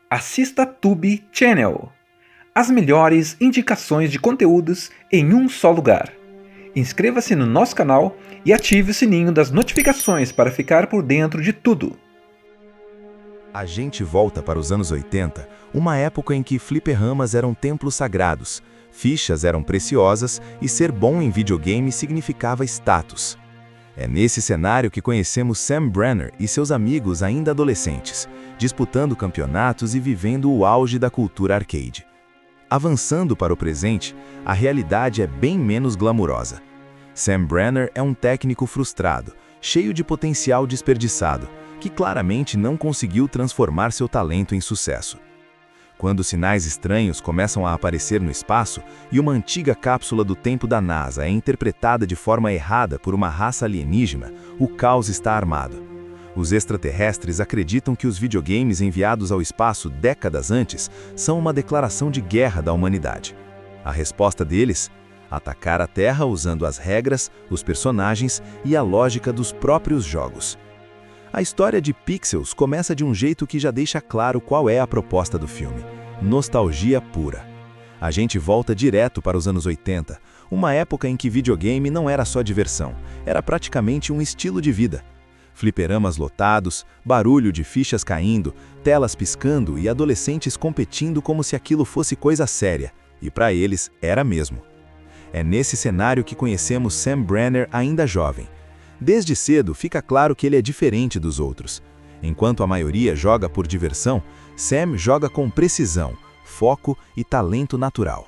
Assista Tube Channel. As melhores indicações de conteúdos em um só lugar. Inscreva-se no nosso canal e ative o sininho das notificações para ficar por dentro de tudo. A gente volta para os anos 80, uma época em que fliperamas eram templos sagrados, fichas eram preciosas e ser bom em videogame significava status. É nesse cenário que conhecemos Sam Brenner e seus amigos ainda adolescentes, disputando campeonatos e vivendo o auge da cultura arcade. Avançando para o presente, a realidade é bem menos glamurosa. Sam Brenner é um técnico frustrado, cheio de potencial desperdiçado, que claramente não conseguiu transformar seu talento em sucesso. Quando sinais estranhos começam a aparecer no espaço e uma antiga cápsula do tempo da NASA é interpretada de forma errada por uma raça alienígena, o caos está armado. Os extraterrestres acreditam que os videogames enviados ao espaço décadas antes são uma declaração de guerra da humanidade. A resposta deles? Atacar a Terra usando as regras, os personagens e a lógica dos próprios jogos. A história de Pixels começa de um jeito que já deixa claro qual é a proposta do filme: nostalgia pura. A gente volta direto para os anos 80, uma época em que videogame não era só diversão, era praticamente um estilo de vida. Fliperamas lotados, barulho de fichas caindo, telas piscando e adolescentes competindo como se aquilo fosse coisa séria, e para eles era mesmo. É nesse cenário que conhecemos Sam Brenner ainda jovem. Desde cedo fica claro que ele é diferente dos outros. Enquanto a maioria joga por diversão, Sam joga com precisão, foco e talento natural.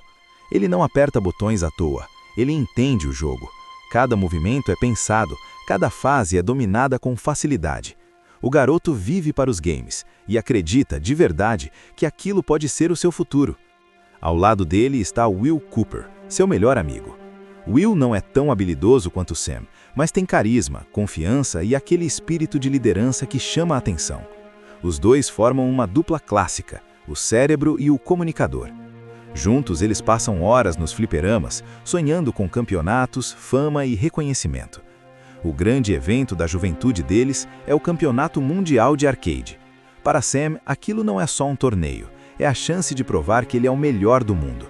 Ele não aperta botões à toa, ele entende o jogo. Cada movimento é pensado, cada fase é dominada com facilidade. O garoto vive para os games e acredita, de verdade, que aquilo pode ser o seu futuro. Ao lado dele está Will Cooper, seu melhor amigo. Will não é tão habilidoso quanto Sam, mas tem carisma, confiança e aquele espírito de liderança que chama a atenção. Os dois formam uma dupla clássica, o cérebro e o comunicador. Juntos eles passam horas nos fliperamas, sonhando com campeonatos, fama e reconhecimento. O grande evento da juventude deles é o Campeonato Mundial de Arcade. Para Sam, aquilo não é só um torneio, é a chance de provar que ele é o melhor do mundo.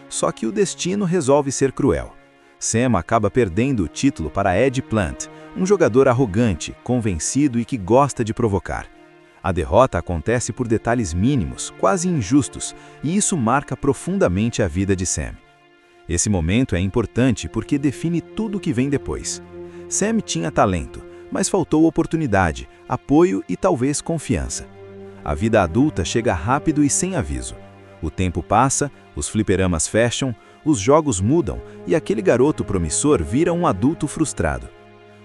Só que o destino resolve ser cruel. Sam acaba perdendo o título para Ed Plant, um jogador arrogante, convencido e que gosta de provocar. A derrota acontece por detalhes mínimos, quase injustos, e isso marca profundamente a vida de Sam. Esse momento é importante porque define tudo o que vem depois. Sam tinha talento, mas faltou oportunidade, apoio e talvez confiança. A vida adulta chega rápido e sem aviso. O tempo passa, os fliperamas fecham, os jogos mudam e aquele garoto promissor vira um adulto frustrado.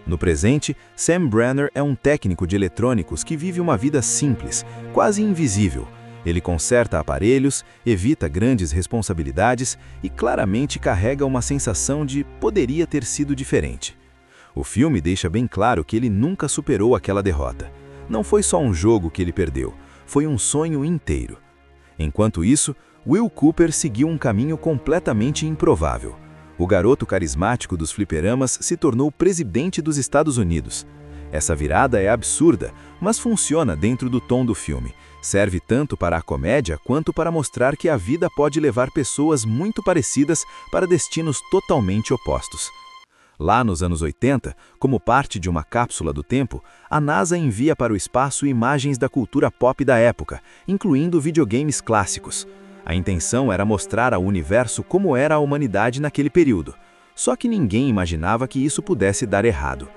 No presente, Sam Brenner é um técnico de eletrônicos que vive uma vida simples, quase invisível. Ele conserta aparelhos, evita grandes responsabilidades e claramente carrega uma sensação de poderia ter sido diferente. O filme deixa bem claro que ele nunca superou aquela derrota. Não foi só um jogo que ele perdeu, foi um sonho inteiro. Enquanto isso, Will Cooper seguiu um caminho completamente improvável. O garoto carismático dos fliperamas se tornou presidente dos Estados Unidos. Essa virada é absurda, mas funciona dentro do tom do filme. Serve tanto para a comédia quanto para mostrar que a vida pode levar pessoas muito parecidas para destinos totalmente opostos. Lá nos anos 80, como parte de uma cápsula do tempo, a NASA envia para o espaço imagens da cultura pop da época, incluindo videogames clássicos. A intenção era mostrar ao universo como era a humanidade naquele período. Só que ninguém imaginava que isso pudesse dar errado.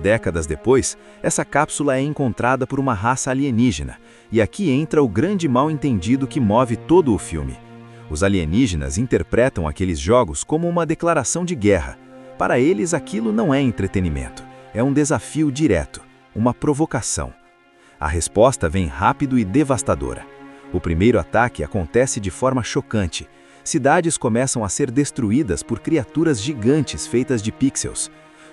Décadas depois, essa cápsula é encontrada por uma raça alienígena, e aqui entra o grande mal-entendido que move todo o filme. Os alienígenas interpretam aqueles jogos como uma declaração de guerra. Para eles, aquilo não é entretenimento, é um desafio direto, uma provocação. A resposta vem rápido e devastadora. O primeiro ataque acontece de forma chocante. Cidades começam a ser destruídas por criaturas gigantes feitas de pixels.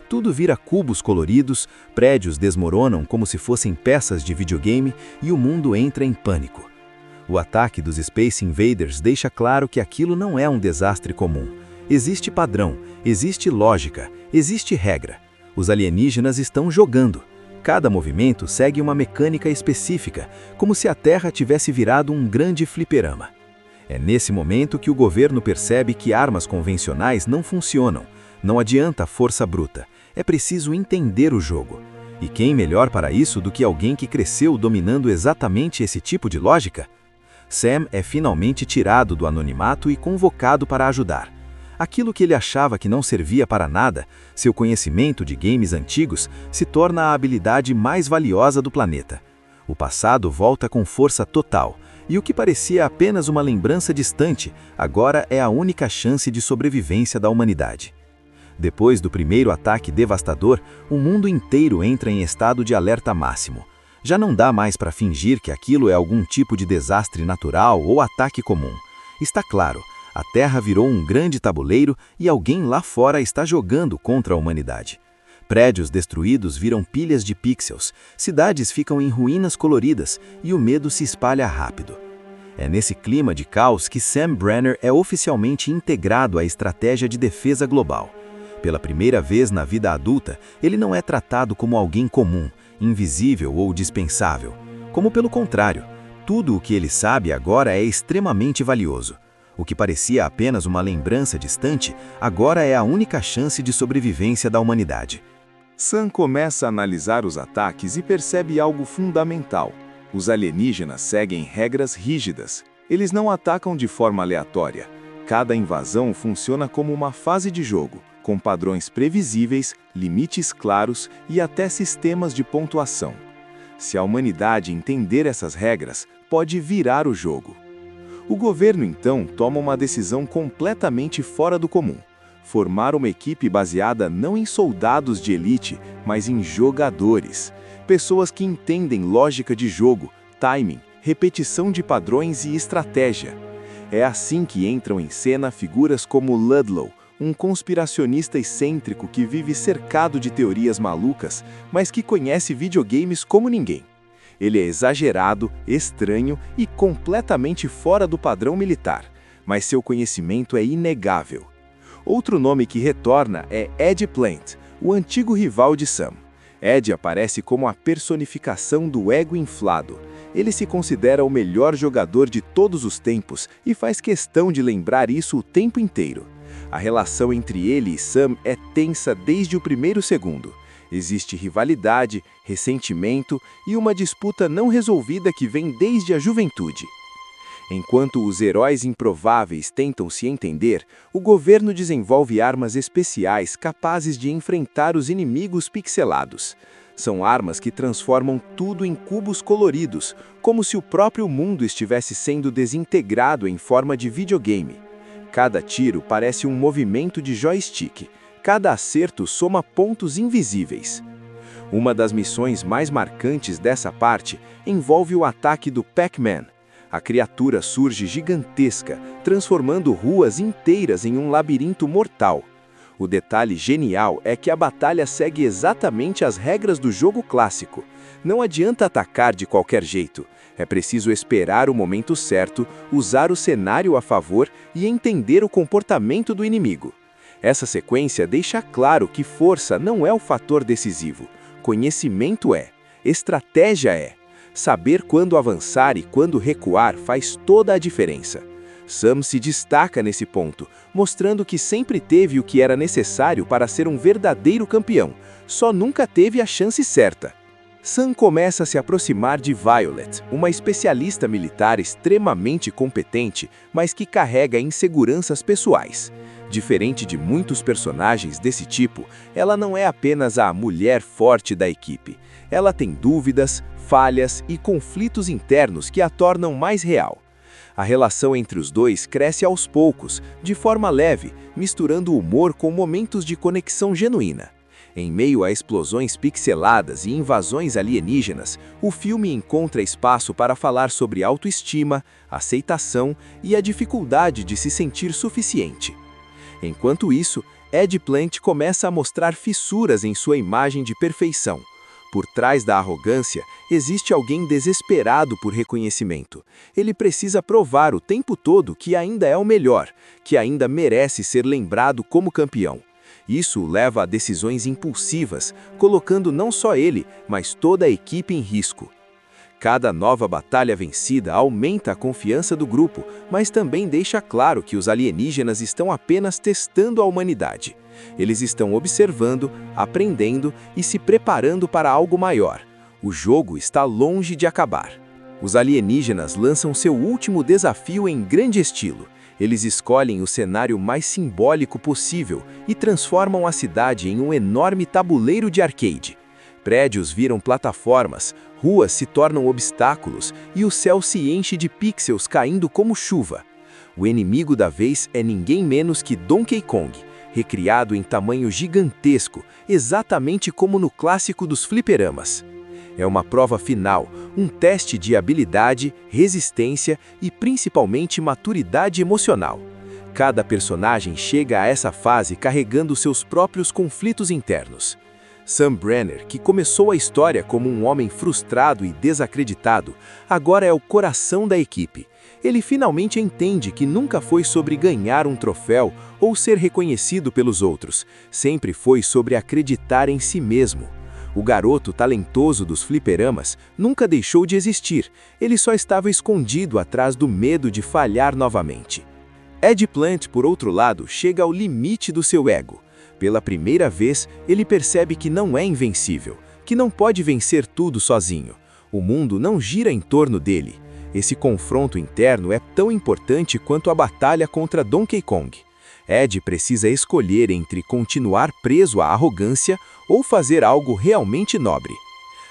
Tudo vira cubos coloridos, prédios desmoronam como se fossem peças de videogame e o mundo entra em pânico. O ataque dos Space Invaders deixa claro que aquilo não é um desastre comum. Existe padrão, existe lógica, existe regra. Os alienígenas estão jogando. Cada movimento segue uma mecânica específica, como se a Terra tivesse virado um grande fliperama. É nesse momento que o governo percebe que armas convencionais não funcionam. Não adianta força bruta, é preciso entender o jogo. E quem melhor para isso do que alguém que cresceu dominando exatamente esse tipo de lógica? Sam é finalmente tirado do anonimato e convocado para ajudar. Aquilo que ele achava que não servia para nada, seu conhecimento de games antigos, se torna a habilidade mais valiosa do planeta. O passado volta com força total, e o que parecia apenas uma lembrança distante, agora é a única chance de sobrevivência da humanidade. Depois do primeiro ataque devastador, o mundo inteiro entra em estado de alerta máximo. Já não dá mais para fingir que aquilo é algum tipo de desastre natural ou ataque comum. Está claro, a Terra virou um grande tabuleiro e alguém lá fora está jogando contra a humanidade. Prédios destruídos viram pilhas de pixels, cidades ficam em ruínas coloridas e o medo se espalha rápido. É nesse clima de caos que Sam Brenner é oficialmente integrado à estratégia de defesa global. Pela primeira vez na vida adulta, ele não é tratado como alguém comum, invisível ou dispensável. Como pelo contrário, tudo o que ele sabe agora é extremamente valioso. O que parecia apenas uma lembrança distante, agora é a única chance de sobrevivência da humanidade. Sam começa a analisar os ataques e percebe algo fundamental. Os alienígenas seguem regras rígidas. Eles não atacam de forma aleatória. Cada invasão funciona como uma fase de jogo, com padrões previsíveis, limites claros e até sistemas de pontuação. Se a humanidade entender essas regras, pode virar o jogo. O governo, então, toma uma decisão completamente fora do comum: formar uma equipe baseada não em soldados de elite, mas em jogadores. Pessoas que entendem lógica de jogo, timing, repetição de padrões e estratégia. É assim que entram em cena figuras como Ludlow, um conspiracionista excêntrico que vive cercado de teorias malucas, mas que conhece videogames como ninguém. Ele é exagerado, estranho e completamente fora do padrão militar, mas seu conhecimento é inegável. Outro nome que retorna é Ed Plant, o antigo rival de Sam. Ed aparece como a personificação do ego inflado. Ele se considera o melhor jogador de todos os tempos e faz questão de lembrar isso o tempo inteiro. A relação entre ele e Sam é tensa desde o primeiro segundo. Existe rivalidade, ressentimento e uma disputa não resolvida que vem desde a juventude. Enquanto os heróis improváveis tentam se entender, o governo desenvolve armas especiais capazes de enfrentar os inimigos pixelados. São armas que transformam tudo em cubos coloridos, como se o próprio mundo estivesse sendo desintegrado em forma de videogame. Cada tiro parece um movimento de joystick. Cada acerto soma pontos invisíveis. Uma das missões mais marcantes dessa parte envolve o ataque do Pac-Man. A criatura surge gigantesca, transformando ruas inteiras em um labirinto mortal. O detalhe genial é que a batalha segue exatamente as regras do jogo clássico. Não adianta atacar de qualquer jeito. É preciso esperar o momento certo, usar o cenário a favor e entender o comportamento do inimigo. Essa sequência deixa claro que força não é o fator decisivo. Conhecimento é. Estratégia é. Saber quando avançar e quando recuar faz toda a diferença. Sam se destaca nesse ponto, mostrando que sempre teve o que era necessário para ser um verdadeiro campeão, só nunca teve a chance certa. Sam começa a se aproximar de Violet, uma especialista militar extremamente competente, mas que carrega inseguranças pessoais. Diferente de muitos personagens desse tipo, ela não é apenas a mulher forte da equipe. Ela tem dúvidas, falhas e conflitos internos que a tornam mais real. A relação entre os dois cresce aos poucos, de forma leve, misturando humor com momentos de conexão genuína. Em meio a explosões pixeladas e invasões alienígenas, o filme encontra espaço para falar sobre autoestima, aceitação e a dificuldade de se sentir suficiente. Enquanto isso, Ed Plant começa a mostrar fissuras em sua imagem de perfeição. Por trás da arrogância, existe alguém desesperado por reconhecimento. Ele precisa provar o tempo todo que ainda é o melhor, que ainda merece ser lembrado como campeão. Isso o leva a decisões impulsivas, colocando não só ele, mas toda a equipe em risco. Cada nova batalha vencida aumenta a confiança do grupo, mas também deixa claro que os alienígenas estão apenas testando a humanidade. Eles estão observando, aprendendo e se preparando para algo maior. O jogo está longe de acabar. Os alienígenas lançam seu último desafio em grande estilo. Eles escolhem o cenário mais simbólico possível e transformam a cidade em um enorme tabuleiro de arcade. Prédios viram plataformas, ruas se tornam obstáculos e o céu se enche de pixels caindo como chuva. O inimigo da vez é ninguém menos que Donkey Kong, recriado em tamanho gigantesco, exatamente como no clássico dos fliperamas. É uma prova final, um teste de habilidade, resistência e principalmente maturidade emocional. Cada personagem chega a essa fase carregando seus próprios conflitos internos. Sam Brenner, que começou a história como um homem frustrado e desacreditado, agora é o coração da equipe. Ele finalmente entende que nunca foi sobre ganhar um troféu ou ser reconhecido pelos outros, sempre foi sobre acreditar em si mesmo. O garoto talentoso dos fliperamas nunca deixou de existir, ele só estava escondido atrás do medo de falhar novamente. Ed Plant, por outro lado, chega ao limite do seu ego. Pela primeira vez, ele percebe que não é invencível, que não pode vencer tudo sozinho. O mundo não gira em torno dele. Esse confronto interno é tão importante quanto a batalha contra Donkey Kong. Ed precisa escolher entre continuar preso à arrogância ou fazer algo realmente nobre.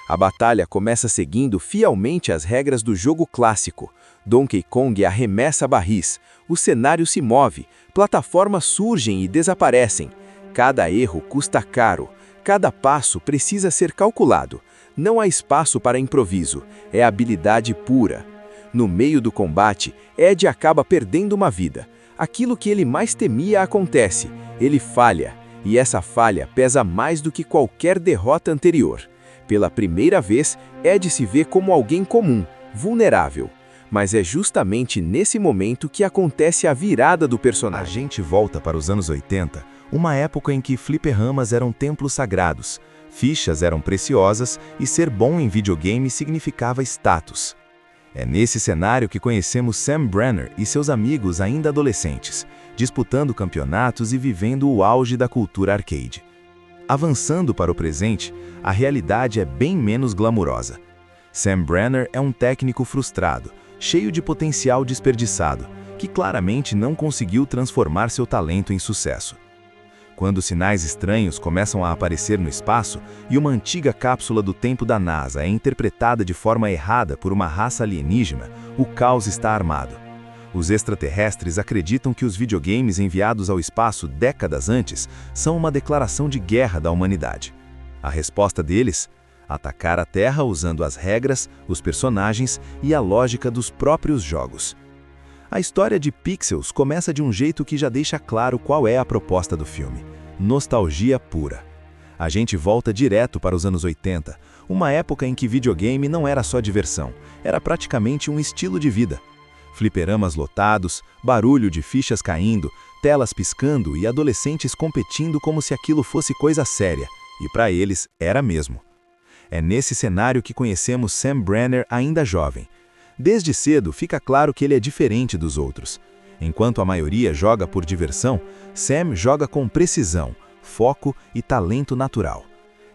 A batalha começa seguindo fielmente as regras do jogo clássico. Donkey Kong arremessa barris, o cenário se move, plataformas surgem e desaparecem. Cada erro custa caro, cada passo precisa ser calculado. Não há espaço para improviso, é habilidade pura. No meio do combate, Ed acaba perdendo uma vida. Aquilo que ele mais temia acontece, ele falha, e essa falha pesa mais do que qualquer derrota anterior. Pela primeira vez, Ed se vê como alguém comum, vulnerável. Mas é justamente nesse momento que acontece a virada do personagem. A gente volta para os anos 80, uma época em que fliperamas eram templos sagrados, fichas eram preciosas e ser bom em videogame significava status. É nesse cenário que conhecemos Sam Brenner e seus amigos ainda adolescentes, disputando campeonatos e vivendo o auge da cultura arcade. Avançando para o presente, a realidade é bem menos glamurosa. Sam Brenner é um técnico frustrado, cheio de potencial desperdiçado, que claramente não conseguiu transformar seu talento em sucesso. Quando sinais estranhos começam a aparecer no espaço e uma antiga cápsula do tempo da NASA é interpretada de forma errada por uma raça alienígena, o caos está armado. Os extraterrestres acreditam que os videogames enviados ao espaço décadas antes são uma declaração de guerra da humanidade. A resposta deles? Atacar a Terra usando as regras, os personagens e a lógica dos próprios jogos. A história de Pixels começa de um jeito que já deixa claro qual é a proposta do filme. Nostalgia pura. A gente volta direto para os anos 80, uma época em que videogame não era só diversão, era praticamente um estilo de vida. Fliperamas lotados, barulho de fichas caindo, telas piscando e adolescentes competindo como se aquilo fosse coisa séria, e para eles era mesmo. É nesse cenário que conhecemos Sam Brenner ainda jovem. Desde cedo fica claro que ele é diferente dos outros. Enquanto a maioria joga por diversão, Sam joga com precisão, foco e talento natural.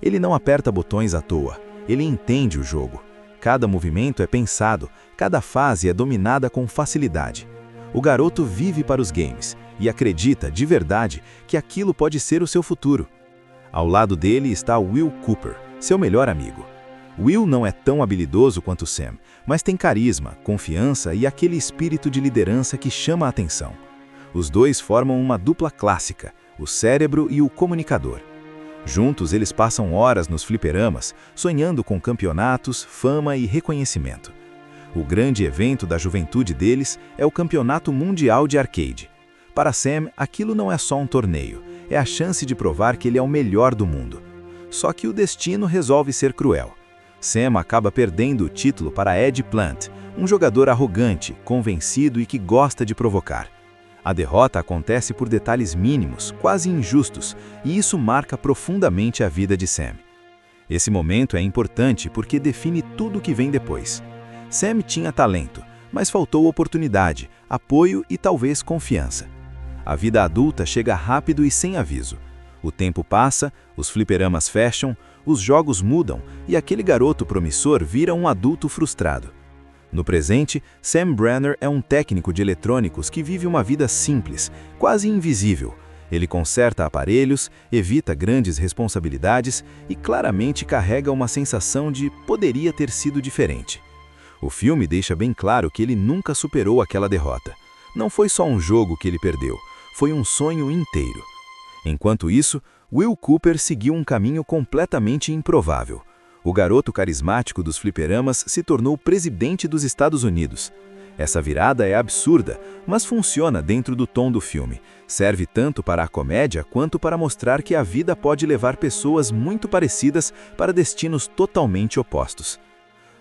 Ele não aperta botões à toa, ele entende o jogo. Cada movimento é pensado, cada fase é dominada com facilidade. O garoto vive para os games e acredita de verdade que aquilo pode ser o seu futuro. Ao lado dele está Will Cooper, seu melhor amigo. Will não é tão habilidoso quanto Sam, mas tem carisma, confiança e aquele espírito de liderança que chama a atenção. Os dois formam uma dupla clássica, o cérebro e o comunicador. Juntos eles passam horas nos fliperamas, sonhando com campeonatos, fama e reconhecimento. O grande evento da juventude deles é o Campeonato Mundial de Arcade. Para Sam, aquilo não é só um torneio, é a chance de provar que ele é o melhor do mundo. Só que o destino resolve ser cruel. Sam acaba perdendo o título para Ed Plant, um jogador arrogante, convencido e que gosta de provocar. A derrota acontece por detalhes mínimos, quase injustos, e isso marca profundamente a vida de Sam. Esse momento é importante porque define tudo o que vem depois. Sam tinha talento, mas faltou oportunidade, apoio e talvez confiança. A vida adulta chega rápido e sem aviso. O tempo passa, os fliperamas fecham, os jogos mudam e aquele garoto promissor vira um adulto frustrado. No presente, Sam Brenner é um técnico de eletrônicos que vive uma vida simples, quase invisível. Ele conserta aparelhos, evita grandes responsabilidades e claramente carrega uma sensação de poderia ter sido diferente. O filme deixa bem claro que ele nunca superou aquela derrota. Não foi só um jogo que ele perdeu, foi um sonho inteiro. Enquanto isso, Will Cooper seguiu um caminho completamente improvável. O garoto carismático dos fliperamas se tornou presidente dos Estados Unidos. Essa virada é absurda, mas funciona dentro do tom do filme. Serve tanto para a comédia quanto para mostrar que a vida pode levar pessoas muito parecidas para destinos totalmente opostos.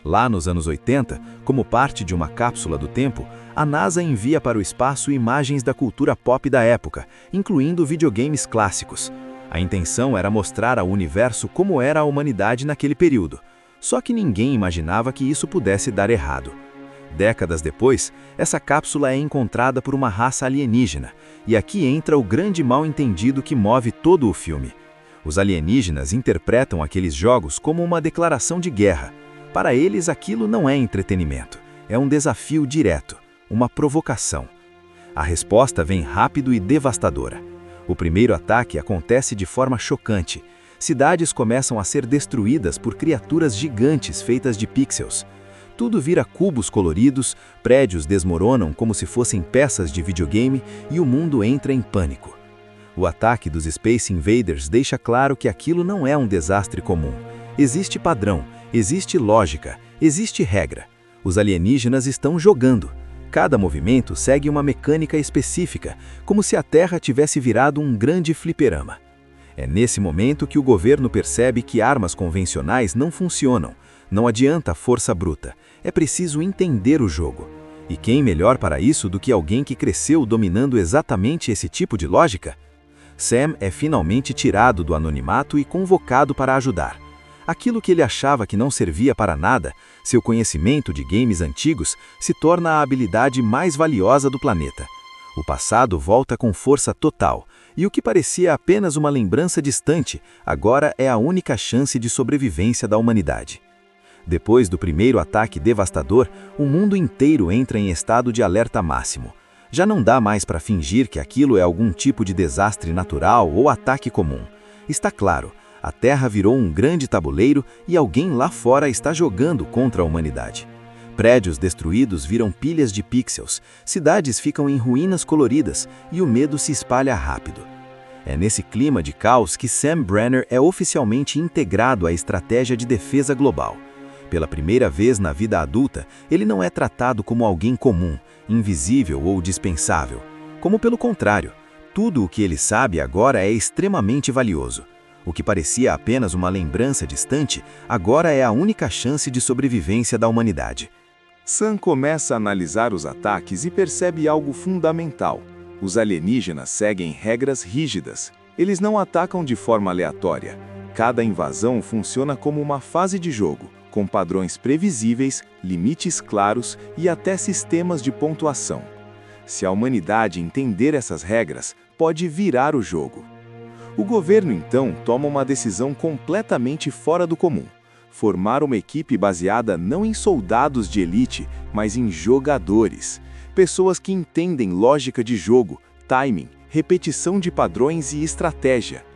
Lá nos anos 80, como parte de uma cápsula do tempo, a NASA envia para o espaço imagens da cultura pop da época, incluindo videogames clássicos. A intenção era mostrar ao universo como era a humanidade naquele período. Só que ninguém imaginava que isso pudesse dar errado. Décadas depois, essa cápsula é encontrada por uma raça alienígena, e aqui entra o grande mal-entendido que move todo o filme. Os alienígenas interpretam aqueles jogos como uma declaração de guerra. Para eles, aquilo não é entretenimento, é um desafio direto, uma provocação. A resposta vem rápido e devastadora. O primeiro ataque acontece de forma chocante. Cidades começam a ser destruídas por criaturas gigantes feitas de pixels. Tudo vira cubos coloridos, prédios desmoronam como se fossem peças de videogame e o mundo entra em pânico. O ataque dos Space Invaders deixa claro que aquilo não é um desastre comum. Existe padrão, existe lógica, existe regra. Os alienígenas estão jogando. Cada movimento segue uma mecânica específica, como se a Terra tivesse virado um grande fliperama. É nesse momento que o governo percebe que armas convencionais não funcionam. Não adianta a força bruta, é preciso entender o jogo. E quem melhor para isso do que alguém que cresceu dominando exatamente esse tipo de lógica? Sam é finalmente tirado do anonimato e convocado para ajudar. Aquilo que ele achava que não servia para nada, seu conhecimento de games antigos, se torna a habilidade mais valiosa do planeta. O passado volta com força total, e o que parecia apenas uma lembrança distante, agora é a única chance de sobrevivência da humanidade. Depois do primeiro ataque devastador, o mundo inteiro entra em estado de alerta máximo. Já não dá mais para fingir que aquilo é algum tipo de desastre natural ou ataque comum. Está claro, a Terra virou um grande tabuleiro e alguém lá fora está jogando contra a humanidade. Prédios destruídos viram pilhas de pixels, cidades ficam em ruínas coloridas e o medo se espalha rápido. É nesse clima de caos que Sam Brenner é oficialmente integrado à estratégia de defesa global. Pela primeira vez na vida adulta, ele não é tratado como alguém comum, invisível ou dispensável. Como pelo contrário, tudo o que ele sabe agora é extremamente valioso. O que parecia apenas uma lembrança distante, agora é a única chance de sobrevivência da humanidade. Sam começa a analisar os ataques e percebe algo fundamental. Os alienígenas seguem regras rígidas. Eles não atacam de forma aleatória. Cada invasão funciona como uma fase de jogo, com padrões previsíveis, limites claros e até sistemas de pontuação. Se a humanidade entender essas regras, pode virar o jogo. O governo, então, toma uma decisão completamente fora do comum. Formar uma equipe baseada não em soldados de elite, mas em jogadores. Pessoas que entendem lógica de jogo, timing, repetição de padrões e estratégia.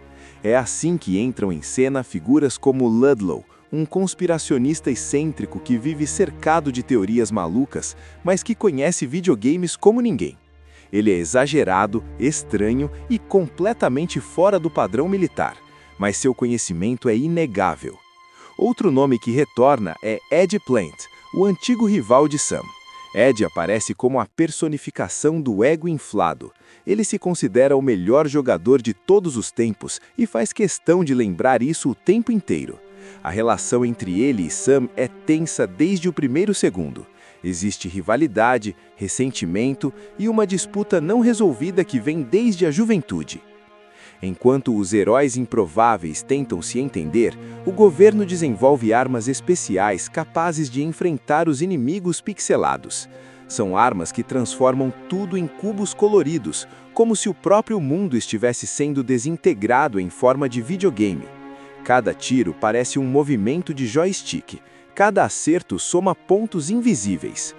É assim que entram em cena figuras como Ludlow, um conspiracionista excêntrico que vive cercado de teorias malucas, mas que conhece videogames como ninguém. Ele é exagerado, estranho e completamente fora do padrão militar, mas seu conhecimento é inegável. Outro nome que retorna é Ed Plant, o antigo rival de Sam. Ed aparece como a personificação do ego inflado. Ele se considera o melhor jogador de todos os tempos e faz questão de lembrar isso o tempo inteiro. A relação entre ele e Sam é tensa desde o primeiro segundo. Existe rivalidade, ressentimento e uma disputa não resolvida que vem desde a juventude. Enquanto os heróis improváveis tentam se entender, o governo desenvolve armas especiais capazes de enfrentar os inimigos pixelados. São armas que transformam tudo em cubos coloridos, como se o próprio mundo estivesse sendo desintegrado em forma de videogame. Cada tiro parece um movimento de joystick. Cada acerto soma pontos invisíveis.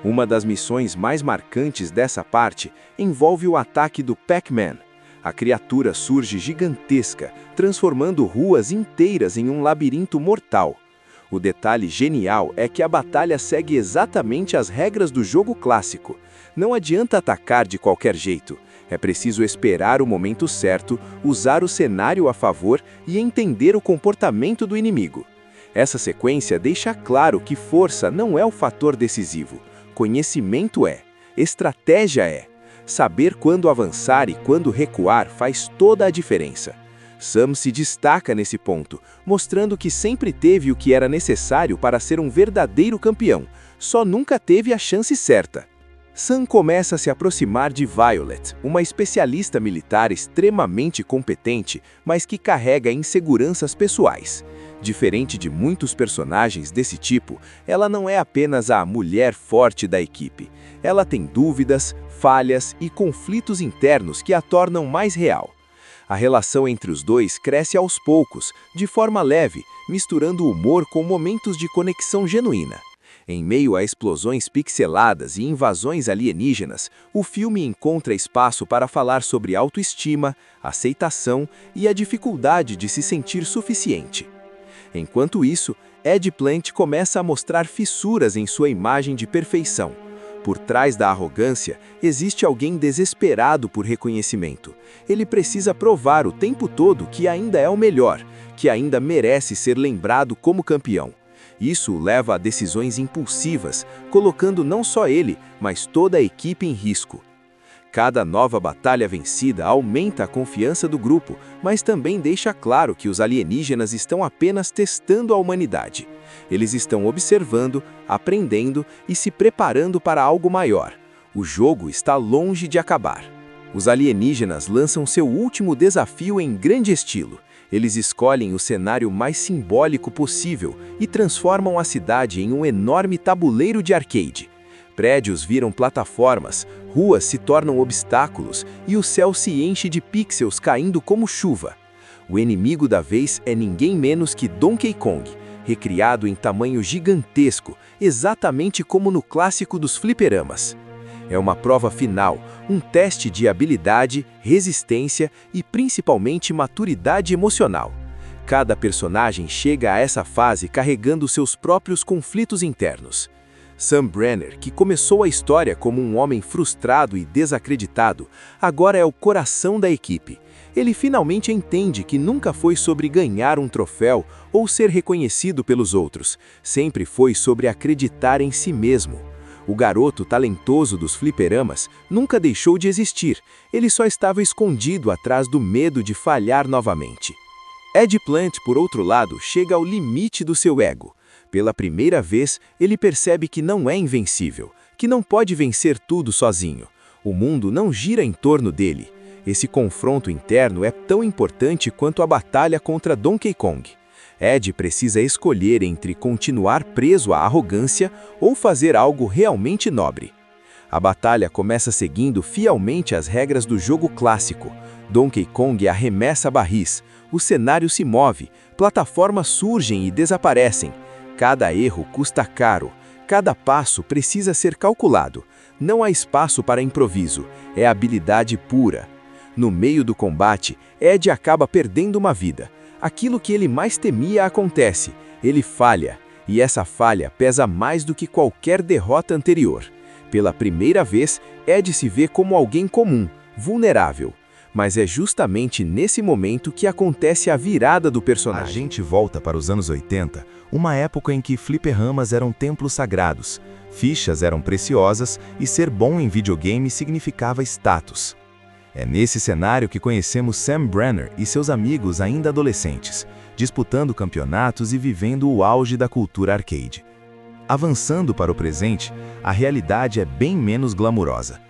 Uma das missões mais marcantes dessa parte envolve o ataque do Pac-Man. A criatura surge gigantesca, transformando ruas inteiras em um labirinto mortal. O detalhe genial é que a batalha segue exatamente as regras do jogo clássico. Não adianta atacar de qualquer jeito. É preciso esperar o momento certo, usar o cenário a favor e entender o comportamento do inimigo. Essa sequência deixa claro que força não é o fator decisivo. Conhecimento é. Estratégia é. Saber quando avançar e quando recuar faz toda a diferença. Sam se destaca nesse ponto, mostrando que sempre teve o que era necessário para ser um verdadeiro campeão, só nunca teve a chance certa. Sam começa a se aproximar de Violet, uma especialista militar extremamente competente, mas que carrega inseguranças pessoais. Diferente de muitos personagens desse tipo, ela não é apenas a mulher forte da equipe. Ela tem dúvidas, falhas e conflitos internos que a tornam mais real. A relação entre os dois cresce aos poucos, de forma leve, misturando humor com momentos de conexão genuína. Em meio a explosões pixeladas e invasões alienígenas, o filme encontra espaço para falar sobre autoestima, aceitação e a dificuldade de se sentir suficiente. Enquanto isso, Ed Plant começa a mostrar fissuras em sua imagem de perfeição. Por trás da arrogância, existe alguém desesperado por reconhecimento. Ele precisa provar o tempo todo que ainda é o melhor, que ainda merece ser lembrado como campeão. Isso o leva a decisões impulsivas, colocando não só ele, mas toda a equipe em risco. Cada nova batalha vencida aumenta a confiança do grupo, mas também deixa claro que os alienígenas estão apenas testando a humanidade. Eles estão observando, aprendendo e se preparando para algo maior. O jogo está longe de acabar. Os alienígenas lançam seu último desafio em grande estilo. Eles escolhem o cenário mais simbólico possível e transformam a cidade em um enorme tabuleiro de arcade. Prédios viram plataformas, ruas se tornam obstáculos e o céu se enche de pixels caindo como chuva. O inimigo da vez é ninguém menos que Donkey Kong, recriado em tamanho gigantesco, exatamente como no clássico dos fliperamas. É uma prova final, um teste de habilidade, resistência e principalmente maturidade emocional. Cada personagem chega a essa fase carregando seus próprios conflitos internos. Sam Brenner, que começou a história como um homem frustrado e desacreditado, agora é o coração da equipe. Ele finalmente entende que nunca foi sobre ganhar um troféu ou ser reconhecido pelos outros, sempre foi sobre acreditar em si mesmo. O garoto talentoso dos fliperamas nunca deixou de existir, ele só estava escondido atrás do medo de falhar novamente. Ed Plant, por outro lado, chega ao limite do seu ego. Pela primeira vez, ele percebe que não é invencível, que não pode vencer tudo sozinho. O mundo não gira em torno dele. Esse confronto interno é tão importante quanto a batalha contra Donkey Kong. Ed precisa escolher entre continuar preso à arrogância ou fazer algo realmente nobre. A batalha começa seguindo fielmente as regras do jogo clássico. Donkey Kong arremessa barris, o cenário se move, plataformas surgem e desaparecem. Cada erro custa caro, cada passo precisa ser calculado. Não há espaço para improviso, é habilidade pura. No meio do combate, Ed acaba perdendo uma vida. Aquilo que ele mais temia acontece, ele falha, e essa falha pesa mais do que qualquer derrota anterior. Pela primeira vez, Ed se vê como alguém comum, vulnerável. Mas é justamente nesse momento que acontece a virada do personagem. A gente volta para os anos 80, uma época em que fliperamas eram templos sagrados, fichas eram preciosas e ser bom em videogame significava status. É nesse cenário que conhecemos Sam Brenner e seus amigos ainda adolescentes, disputando campeonatos e vivendo o auge da cultura arcade. Avançando para o presente, a realidade é bem menos glamurosa.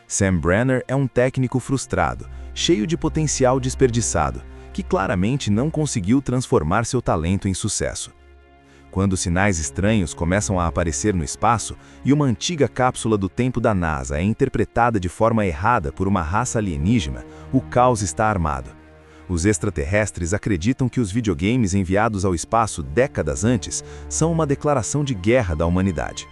Sam Brenner é um técnico frustrado, cheio de potencial desperdiçado, que claramente não conseguiu transformar seu talento em sucesso. Quando sinais estranhos começam a aparecer no espaço e uma antiga cápsula do tempo da NASA é interpretada de forma errada por uma raça alienígena, o caos está armado. Os extraterrestres acreditam que os videogames enviados ao espaço décadas antes são uma declaração de guerra da humanidade.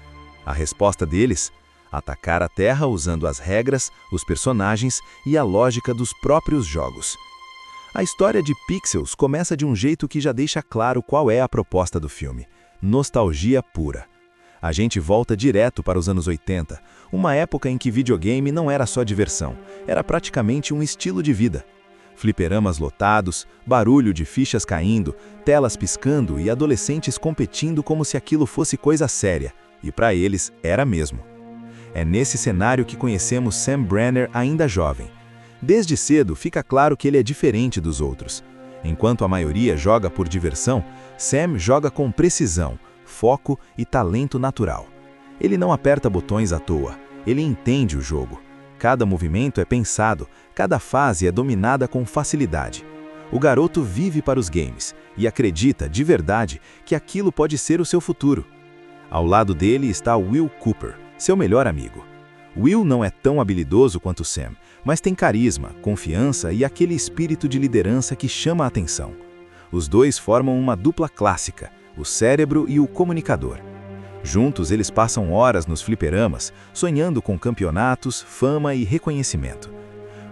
A resposta deles? Atacar a Terra usando as regras, os personagens e a lógica dos próprios jogos. A história de Pixels começa de um jeito que já deixa claro qual é a proposta do filme: nostalgia pura. A gente volta direto para os anos 80, uma época em que videogame não era só diversão, era praticamente um estilo de vida. Fliperamas lotados, barulho de fichas caindo, telas piscando e adolescentes competindo como se aquilo fosse coisa séria, e para eles era mesmo. É nesse cenário que conhecemos Sam Brenner ainda jovem. Desde cedo fica claro que ele é diferente dos outros. Enquanto a maioria joga por diversão, Sam joga com precisão, foco e talento natural. Ele não aperta botões à toa, ele entende o jogo. Cada movimento é pensado, cada fase é dominada com facilidade. O garoto vive para os games e acredita de verdade que aquilo pode ser o seu futuro. Ao lado dele está Will Cooper, seu melhor amigo. Will não é tão habilidoso quanto Sam, mas tem carisma, confiança e aquele espírito de liderança que chama a atenção. Os dois formam uma dupla clássica, o cérebro e o comunicador. Juntos eles passam horas nos fliperamas, sonhando com campeonatos, fama e reconhecimento.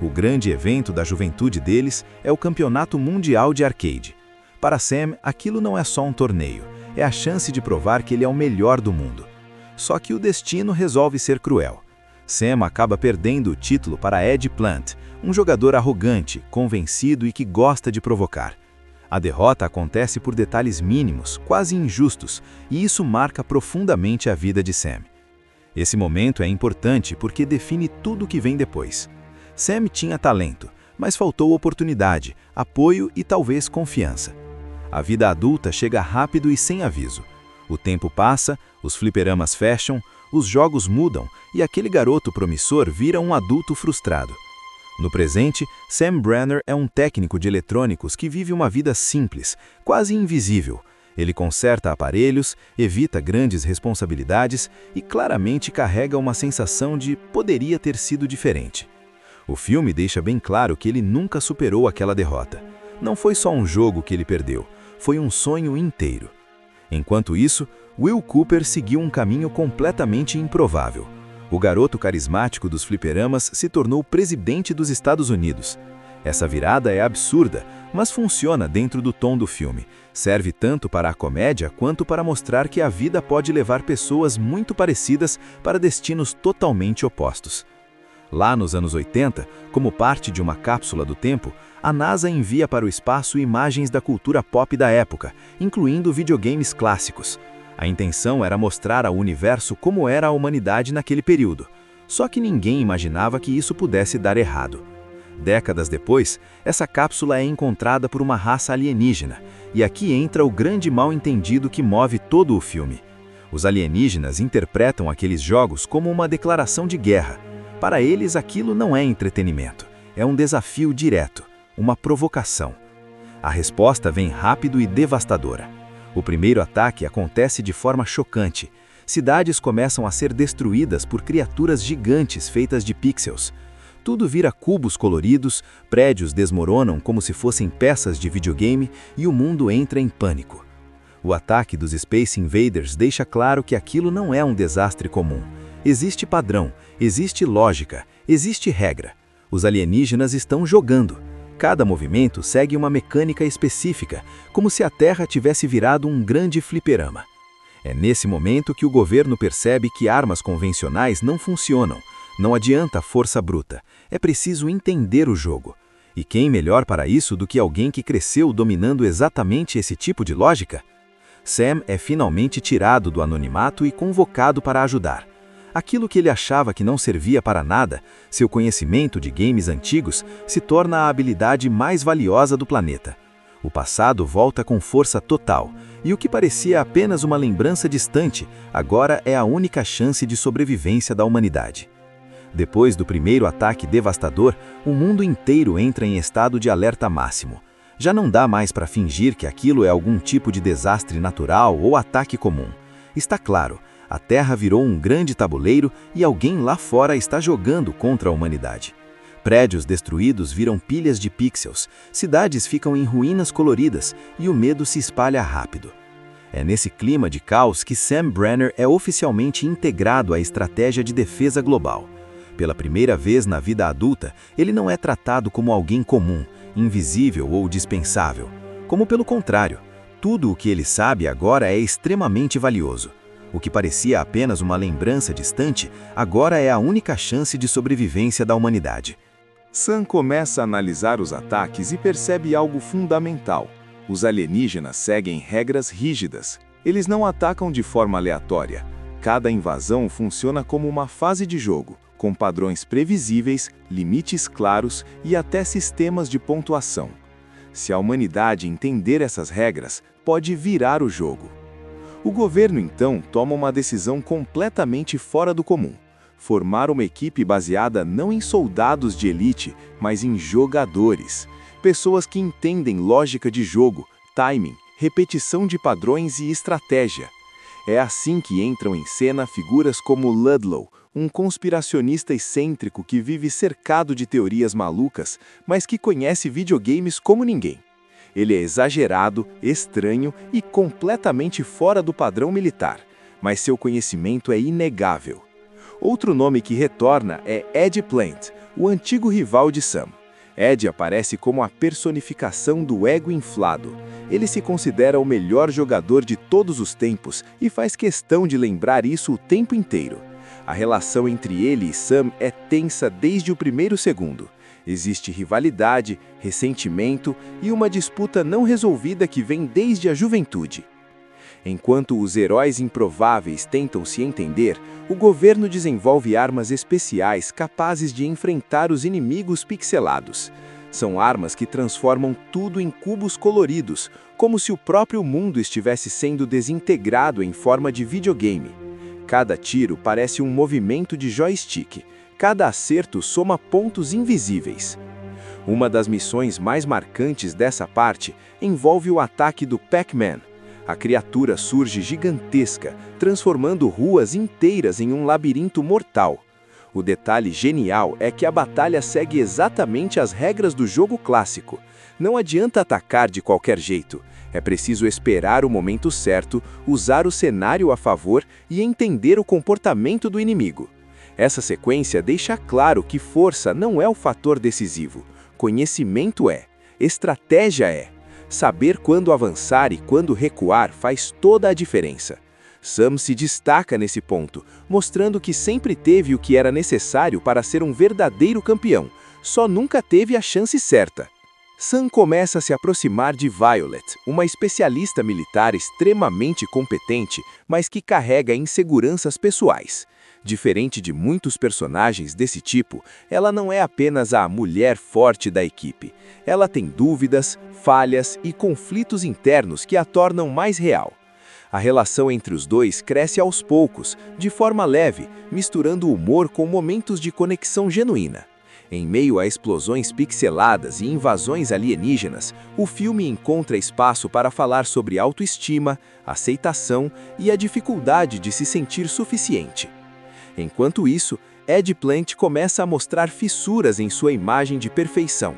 O grande evento da juventude deles é o Campeonato Mundial de Arcade. Para Sam, aquilo não é só um torneio, é a chance de provar que ele é o melhor do mundo. Só que o destino resolve ser cruel. Sam acaba perdendo o título para Ed Plant, um jogador arrogante, convencido e que gosta de provocar. A derrota acontece por detalhes mínimos, quase injustos, e isso marca profundamente a vida de Sam. Esse momento é importante porque define tudo o que vem depois. Sam tinha talento, mas faltou oportunidade, apoio e talvez confiança. A vida adulta chega rápido e sem aviso. O tempo passa, os fliperamas fecham, os jogos mudam e aquele garoto promissor vira um adulto frustrado. No presente, Sam Brenner é um técnico de eletrônicos que vive uma vida simples, quase invisível. Ele conserta aparelhos, evita grandes responsabilidades e claramente carrega uma sensação de poderia ter sido diferente. O filme deixa bem claro que ele nunca superou aquela derrota. Não foi só um jogo que ele perdeu, foi um sonho inteiro. Enquanto isso, Will Cooper seguiu um caminho completamente improvável. O garoto carismático dos fliperamas se tornou presidente dos Estados Unidos. Essa virada é absurda, mas funciona dentro do tom do filme. Serve tanto para a comédia quanto para mostrar que a vida pode levar pessoas muito parecidas para destinos totalmente opostos. Lá nos anos 80, como parte de uma cápsula do tempo, a NASA envia para o espaço imagens da cultura pop da época, incluindo videogames clássicos. A intenção era mostrar ao universo como era a humanidade naquele período. Só que ninguém imaginava que isso pudesse dar errado. Décadas depois, essa cápsula é encontrada por uma raça alienígena, e aqui entra o grande mal-entendido que move todo o filme. Os alienígenas interpretam aqueles jogos como uma declaração de guerra. Para eles, aquilo não é entretenimento, é um desafio direto, uma provocação. A resposta vem rápido e devastadora. O primeiro ataque acontece de forma chocante. Cidades começam a ser destruídas por criaturas gigantes feitas de pixels. Tudo vira cubos coloridos, prédios desmoronam como se fossem peças de videogame e o mundo entra em pânico. O ataque dos Space Invaders deixa claro que aquilo não é um desastre comum. Existe padrão, existe lógica, existe regra. Os alienígenas estão jogando. Cada movimento segue uma mecânica específica, como se a Terra tivesse virado um grande fliperama. É nesse momento que o governo percebe que armas convencionais não funcionam. Não adianta força bruta, é preciso entender o jogo. E quem melhor para isso do que alguém que cresceu dominando exatamente esse tipo de lógica? Sam é finalmente tirado do anonimato e convocado para ajudar. Aquilo que ele achava que não servia para nada, seu conhecimento de games antigos, se torna a habilidade mais valiosa do planeta. O passado volta com força total, e o que parecia apenas uma lembrança distante, agora é a única chance de sobrevivência da humanidade. Depois do primeiro ataque devastador, o mundo inteiro entra em estado de alerta máximo. Já não dá mais para fingir que aquilo é algum tipo de desastre natural ou ataque comum. Está claro, a Terra virou um grande tabuleiro e alguém lá fora está jogando contra a humanidade. Prédios destruídos viram pilhas de pixels, cidades ficam em ruínas coloridas e o medo se espalha rápido. É nesse clima de caos que Sam Brenner é oficialmente integrado à estratégia de defesa global. Pela primeira vez na vida adulta, ele não é tratado como alguém comum, invisível ou dispensável. Como pelo contrário, tudo o que ele sabe agora é extremamente valioso. O que parecia apenas uma lembrança distante, agora é a única chance de sobrevivência da humanidade. Sam começa a analisar os ataques e percebe algo fundamental. Os alienígenas seguem regras rígidas. Eles não atacam de forma aleatória. Cada invasão funciona como uma fase de jogo, com padrões previsíveis, limites claros e até sistemas de pontuação. Se a humanidade entender essas regras, pode virar o jogo. O governo, então, toma uma decisão completamente fora do comum. Formar uma equipe baseada não em soldados de elite, mas em jogadores. Pessoas que entendem lógica de jogo, timing, repetição de padrões e estratégia. É assim que entram em cena figuras como Ludlow, um conspiracionista excêntrico que vive cercado de teorias malucas, mas que conhece videogames como ninguém. Ele é exagerado, estranho e completamente fora do padrão militar, mas seu conhecimento é inegável. Outro nome que retorna é Ed Plant, o antigo rival de Sam. Ed aparece como a personificação do ego inflado. Ele se considera o melhor jogador de todos os tempos e faz questão de lembrar isso o tempo inteiro. A relação entre ele e Sam é tensa desde o primeiro segundo. Existe rivalidade, ressentimento e uma disputa não resolvida que vem desde a juventude. Enquanto os heróis improváveis tentam se entender, o governo desenvolve armas especiais capazes de enfrentar os inimigos pixelados. São armas que transformam tudo em cubos coloridos, como se o próprio mundo estivesse sendo desintegrado em forma de videogame. Cada tiro parece um movimento de joystick. Cada acerto soma pontos invisíveis. Uma das missões mais marcantes dessa parte envolve o ataque do Pac-Man. A criatura surge gigantesca, transformando ruas inteiras em um labirinto mortal. O detalhe genial é que a batalha segue exatamente as regras do jogo clássico. Não adianta atacar de qualquer jeito. É preciso esperar o momento certo, usar o cenário a favor e entender o comportamento do inimigo. Essa sequência deixa claro que força não é o fator decisivo. Conhecimento é. Estratégia é. Saber quando avançar e quando recuar faz toda a diferença. Sam se destaca nesse ponto, mostrando que sempre teve o que era necessário para ser um verdadeiro campeão, só nunca teve a chance certa. Sam começa a se aproximar de Violet, uma especialista militar extremamente competente, mas que carrega inseguranças pessoais. Diferente de muitos personagens desse tipo, ela não é apenas a mulher forte da equipe. Ela tem dúvidas, falhas e conflitos internos que a tornam mais real. A relação entre os dois cresce aos poucos, de forma leve, misturando humor com momentos de conexão genuína. Em meio a explosões pixeladas e invasões alienígenas, o filme encontra espaço para falar sobre autoestima, aceitação e a dificuldade de se sentir suficiente. Enquanto isso, Ed Plant começa a mostrar fissuras em sua imagem de perfeição.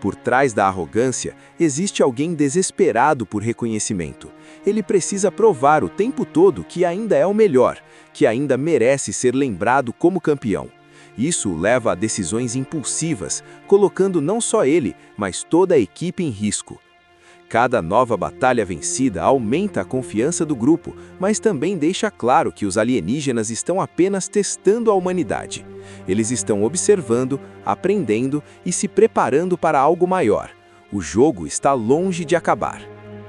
Por trás da arrogância, existe alguém desesperado por reconhecimento. Ele precisa provar o tempo todo que ainda é o melhor, que ainda merece ser lembrado como campeão. Isso o leva a decisões impulsivas, colocando não só ele, mas toda a equipe em risco. Cada nova batalha vencida aumenta a confiança do grupo, mas também deixa claro que os alienígenas estão apenas testando a humanidade. Eles estão observando, aprendendo e se preparando para algo maior. O jogo está longe de acabar.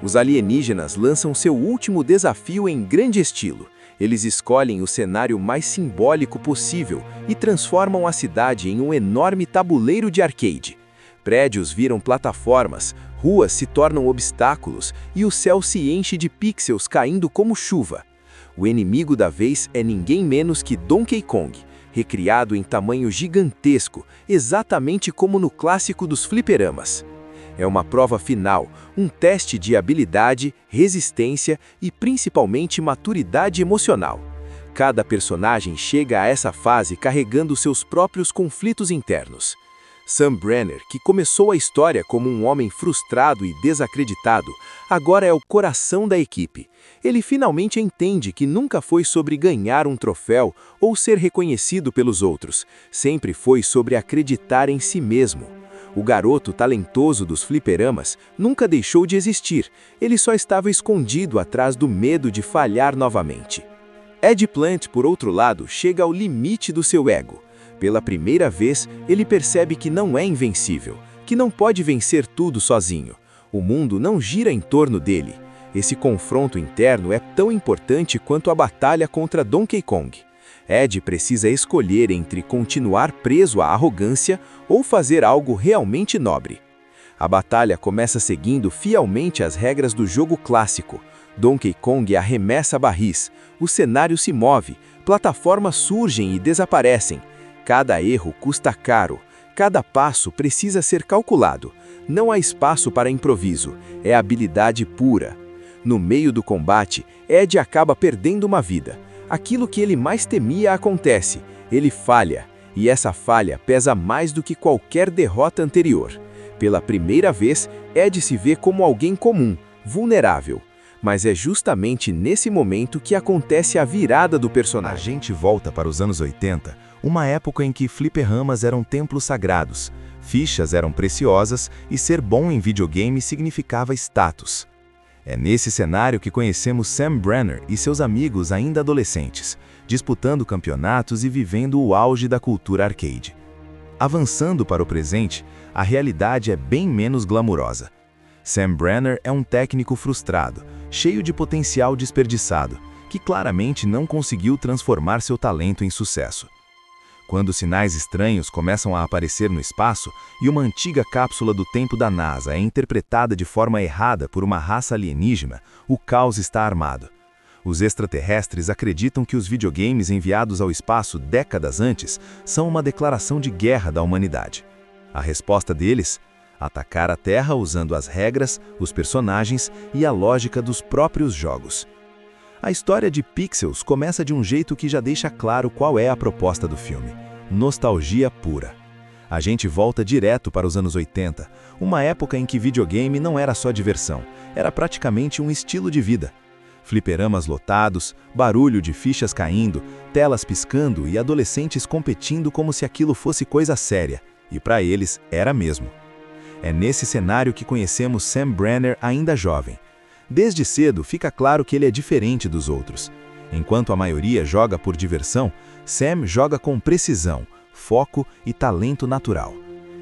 Os alienígenas lançam seu último desafio em grande estilo. Eles escolhem o cenário mais simbólico possível e transformam a cidade em um enorme tabuleiro de arcade. Prédios viram plataformas, ruas se tornam obstáculos e o céu se enche de pixels caindo como chuva. O inimigo da vez é ninguém menos que Donkey Kong, recriado em tamanho gigantesco, exatamente como no clássico dos fliperamas. É uma prova final, um teste de habilidade, resistência e principalmente maturidade emocional. Cada personagem chega a essa fase carregando seus próprios conflitos internos. Sam Brenner, que começou a história como um homem frustrado e desacreditado, agora é o coração da equipe. Ele finalmente entende que nunca foi sobre ganhar um troféu ou ser reconhecido pelos outros, sempre foi sobre acreditar em si mesmo. O garoto talentoso dos fliperamas nunca deixou de existir, ele só estava escondido atrás do medo de falhar novamente. Ed Plant, por outro lado, chega ao limite do seu ego. Pela primeira vez, ele percebe que não é invencível, que não pode vencer tudo sozinho. O mundo não gira em torno dele. Esse confronto interno é tão importante quanto a batalha contra Donkey Kong. Ed precisa escolher entre continuar preso à arrogância ou fazer algo realmente nobre. A batalha começa seguindo fielmente as regras do jogo clássico. Donkey Kong arremessa barris, o cenário se move, plataformas surgem e desaparecem. Cada erro custa caro, cada passo precisa ser calculado. Não há espaço para improviso, é habilidade pura. No meio do combate, Ed acaba perdendo uma vida. Aquilo que ele mais temia acontece, ele falha, e essa falha pesa mais do que qualquer derrota anterior. Pela primeira vez, Ed se vê como alguém comum, vulnerável. Mas é justamente nesse momento que acontece a virada do personagem. A gente volta para os anos 80, uma época em que fliperamas eram templos sagrados, fichas eram preciosas e ser bom em videogame significava status. É nesse cenário que conhecemos Sam Brenner e seus amigos ainda adolescentes, disputando campeonatos e vivendo o auge da cultura arcade. Avançando para o presente, a realidade é bem menos glamurosa. Sam Brenner é um técnico frustrado, cheio de potencial desperdiçado, que claramente não conseguiu transformar seu talento em sucesso. Quando sinais estranhos começam a aparecer no espaço e uma antiga cápsula do tempo da NASA é interpretada de forma errada por uma raça alienígena, o caos está armado. Os extraterrestres acreditam que os videogames enviados ao espaço décadas antes são uma declaração de guerra da humanidade. A resposta deles? Atacar a Terra usando as regras, os personagens e a lógica dos próprios jogos. A história de Pixels começa de um jeito que já deixa claro qual é a proposta do filme: nostalgia pura. A gente volta direto para os anos 80, uma época em que videogame não era só diversão, era praticamente um estilo de vida. Fliperamas lotados, barulho de fichas caindo, telas piscando e adolescentes competindo como se aquilo fosse coisa séria, e para eles era mesmo. É nesse cenário que conhecemos Sam Brenner ainda jovem. Desde cedo fica claro que ele é diferente dos outros. Enquanto a maioria joga por diversão, Sam joga com precisão, foco e talento natural.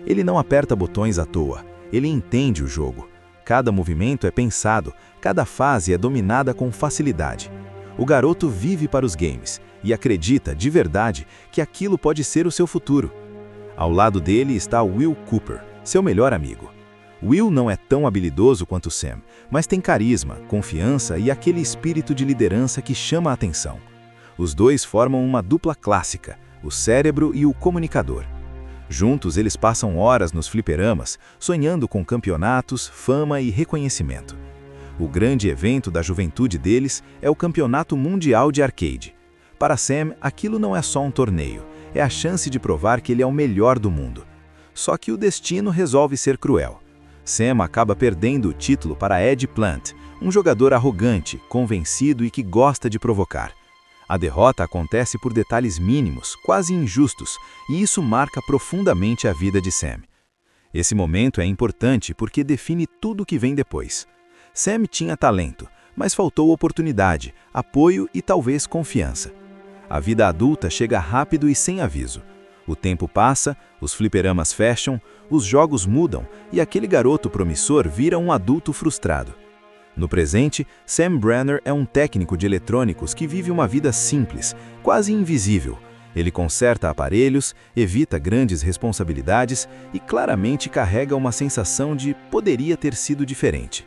Ele não aperta botões à toa, ele entende o jogo. Cada movimento é pensado, cada fase é dominada com facilidade. O garoto vive para os games e acredita de verdade que aquilo pode ser o seu futuro. Ao lado dele está Will Cooper, seu melhor amigo. Will não é tão habilidoso quanto Sam, mas tem carisma, confiança e aquele espírito de liderança que chama a atenção. Os dois formam uma dupla clássica, o cérebro e o comunicador. Juntos eles passam horas nos fliperamas, sonhando com campeonatos, fama e reconhecimento. O grande evento da juventude deles é o Campeonato Mundial de Arcade. Para Sam, aquilo não é só um torneio, é a chance de provar que ele é o melhor do mundo. Só que o destino resolve ser cruel. Sam acaba perdendo o título para Ed Plant, um jogador arrogante, convencido e que gosta de provocar. A derrota acontece por detalhes mínimos, quase injustos, e isso marca profundamente a vida de Sam. Esse momento é importante porque define tudo o que vem depois. Sam tinha talento, mas faltou oportunidade, apoio e talvez confiança. A vida adulta chega rápido e sem aviso. O tempo passa, os fliperamas fecham, os jogos mudam e aquele garoto promissor vira um adulto frustrado. No presente, Sam Brenner é um técnico de eletrônicos que vive uma vida simples, quase invisível. Ele conserta aparelhos, evita grandes responsabilidades e claramente carrega uma sensação de poderia ter sido diferente.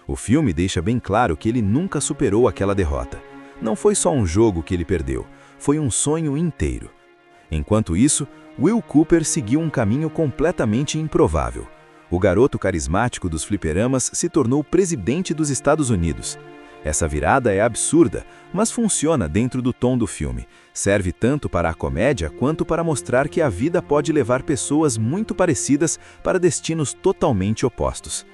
O filme deixa bem claro que ele nunca superou aquela derrota. Não foi só um jogo que ele perdeu, foi um sonho inteiro. Enquanto isso, Will Cooper seguiu um caminho completamente improvável. O garoto carismático dos fliperamas se tornou presidente dos Estados Unidos. Essa virada é absurda, mas funciona dentro do tom do filme. Serve tanto para a comédia quanto para mostrar que a vida pode levar pessoas muito parecidas para destinos totalmente opostos.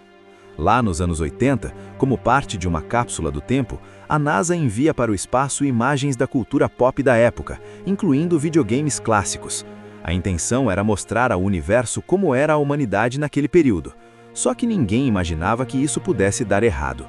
Lá nos anos 80, como parte de uma cápsula do tempo, a NASA envia para o espaço imagens da cultura pop da época, incluindo videogames clássicos. A intenção era mostrar ao universo como era a humanidade naquele período. Só que ninguém imaginava que isso pudesse dar errado.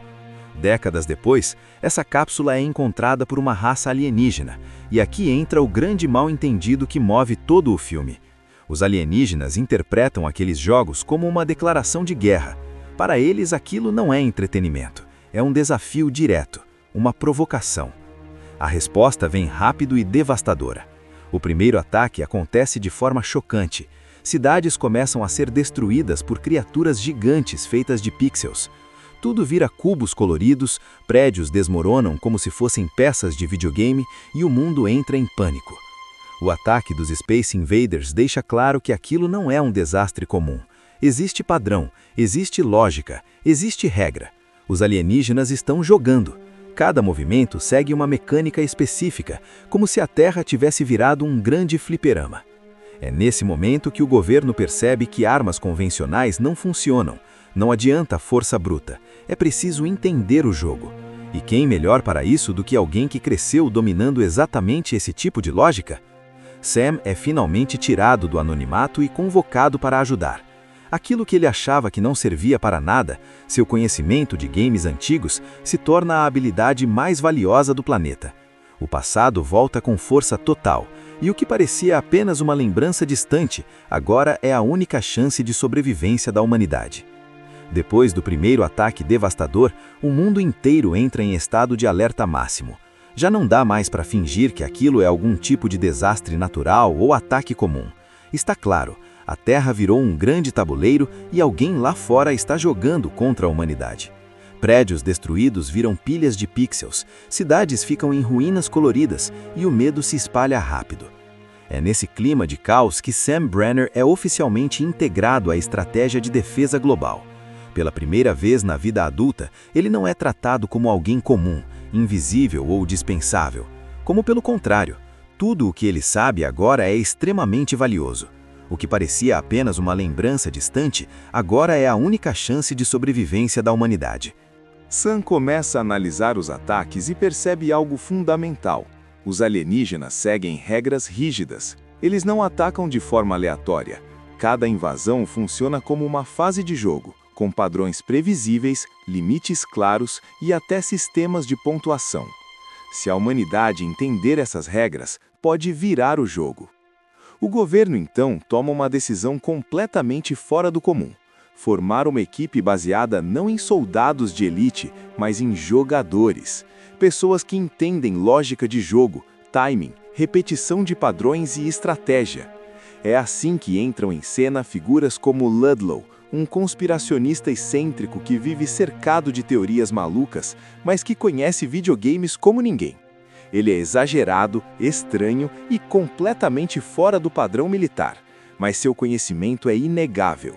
Décadas depois, essa cápsula é encontrada por uma raça alienígena, e aqui entra o grande mal-entendido que move todo o filme. Os alienígenas interpretam aqueles jogos como uma declaração de guerra. Para eles, aquilo não é entretenimento, é um desafio direto, uma provocação. A resposta vem rápido e devastadora. O primeiro ataque acontece de forma chocante. Cidades começam a ser destruídas por criaturas gigantes feitas de pixels. Tudo vira cubos coloridos, prédios desmoronam como se fossem peças de videogame e o mundo entra em pânico. O ataque dos Space Invaders deixa claro que aquilo não é um desastre comum. Existe padrão, existe lógica, existe regra. Os alienígenas estão jogando. Cada movimento segue uma mecânica específica, como se a Terra tivesse virado um grande fliperama. É nesse momento que o governo percebe que armas convencionais não funcionam. Não adianta força bruta, é preciso entender o jogo. E quem melhor para isso do que alguém que cresceu dominando exatamente esse tipo de lógica? Sam é finalmente tirado do anonimato e convocado para ajudar. Aquilo que ele achava que não servia para nada, seu conhecimento de games antigos, se torna a habilidade mais valiosa do planeta. O passado volta com força total, e o que parecia apenas uma lembrança distante, agora é a única chance de sobrevivência da humanidade. Depois do primeiro ataque devastador, o mundo inteiro entra em estado de alerta máximo. Já não dá mais para fingir que aquilo é algum tipo de desastre natural ou ataque comum. Está claro, a Terra virou um grande tabuleiro e alguém lá fora está jogando contra a humanidade. Prédios destruídos viram pilhas de pixels, cidades ficam em ruínas coloridas e o medo se espalha rápido. É nesse clima de caos que Sam Brenner é oficialmente integrado à estratégia de defesa global. Pela primeira vez na vida adulta, ele não é tratado como alguém comum, invisível ou dispensável. Como pelo contrário, tudo o que ele sabe agora é extremamente valioso. O que parecia apenas uma lembrança distante, agora é a única chance de sobrevivência da humanidade. Sam começa a analisar os ataques e percebe algo fundamental. Os alienígenas seguem regras rígidas. Eles não atacam de forma aleatória. Cada invasão funciona como uma fase de jogo, com padrões previsíveis, limites claros e até sistemas de pontuação. Se a humanidade entender essas regras, pode virar o jogo. O governo, então, toma uma decisão completamente fora do comum. Formar uma equipe baseada não em soldados de elite, mas em jogadores. Pessoas que entendem lógica de jogo, timing, repetição de padrões e estratégia. É assim que entram em cena figuras como Ludlow, um conspiracionista excêntrico que vive cercado de teorias malucas, mas que conhece videogames como ninguém. Ele é exagerado, estranho e completamente fora do padrão militar, mas seu conhecimento é inegável.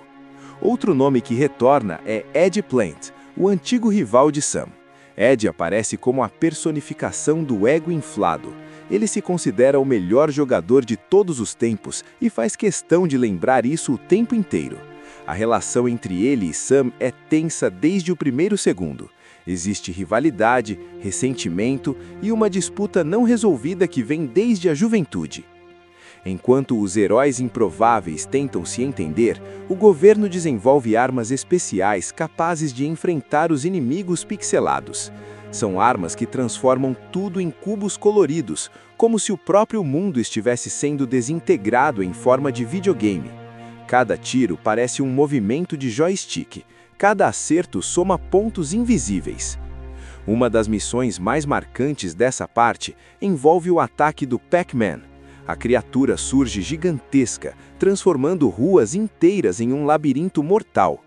Outro nome que retorna é Ed Plant, o antigo rival de Sam. Ed aparece como a personificação do ego inflado. Ele se considera o melhor jogador de todos os tempos e faz questão de lembrar isso o tempo inteiro. A relação entre ele e Sam é tensa desde o primeiro segundo. Existe rivalidade, ressentimento e uma disputa não resolvida que vem desde a juventude. Enquanto os heróis improváveis tentam se entender, o governo desenvolve armas especiais capazes de enfrentar os inimigos pixelados. São armas que transformam tudo em cubos coloridos, como se o próprio mundo estivesse sendo desintegrado em forma de videogame. Cada tiro parece um movimento de joystick. Cada acerto soma pontos invisíveis. Uma das missões mais marcantes dessa parte envolve o ataque do Pac-Man. A criatura surge gigantesca, transformando ruas inteiras em um labirinto mortal.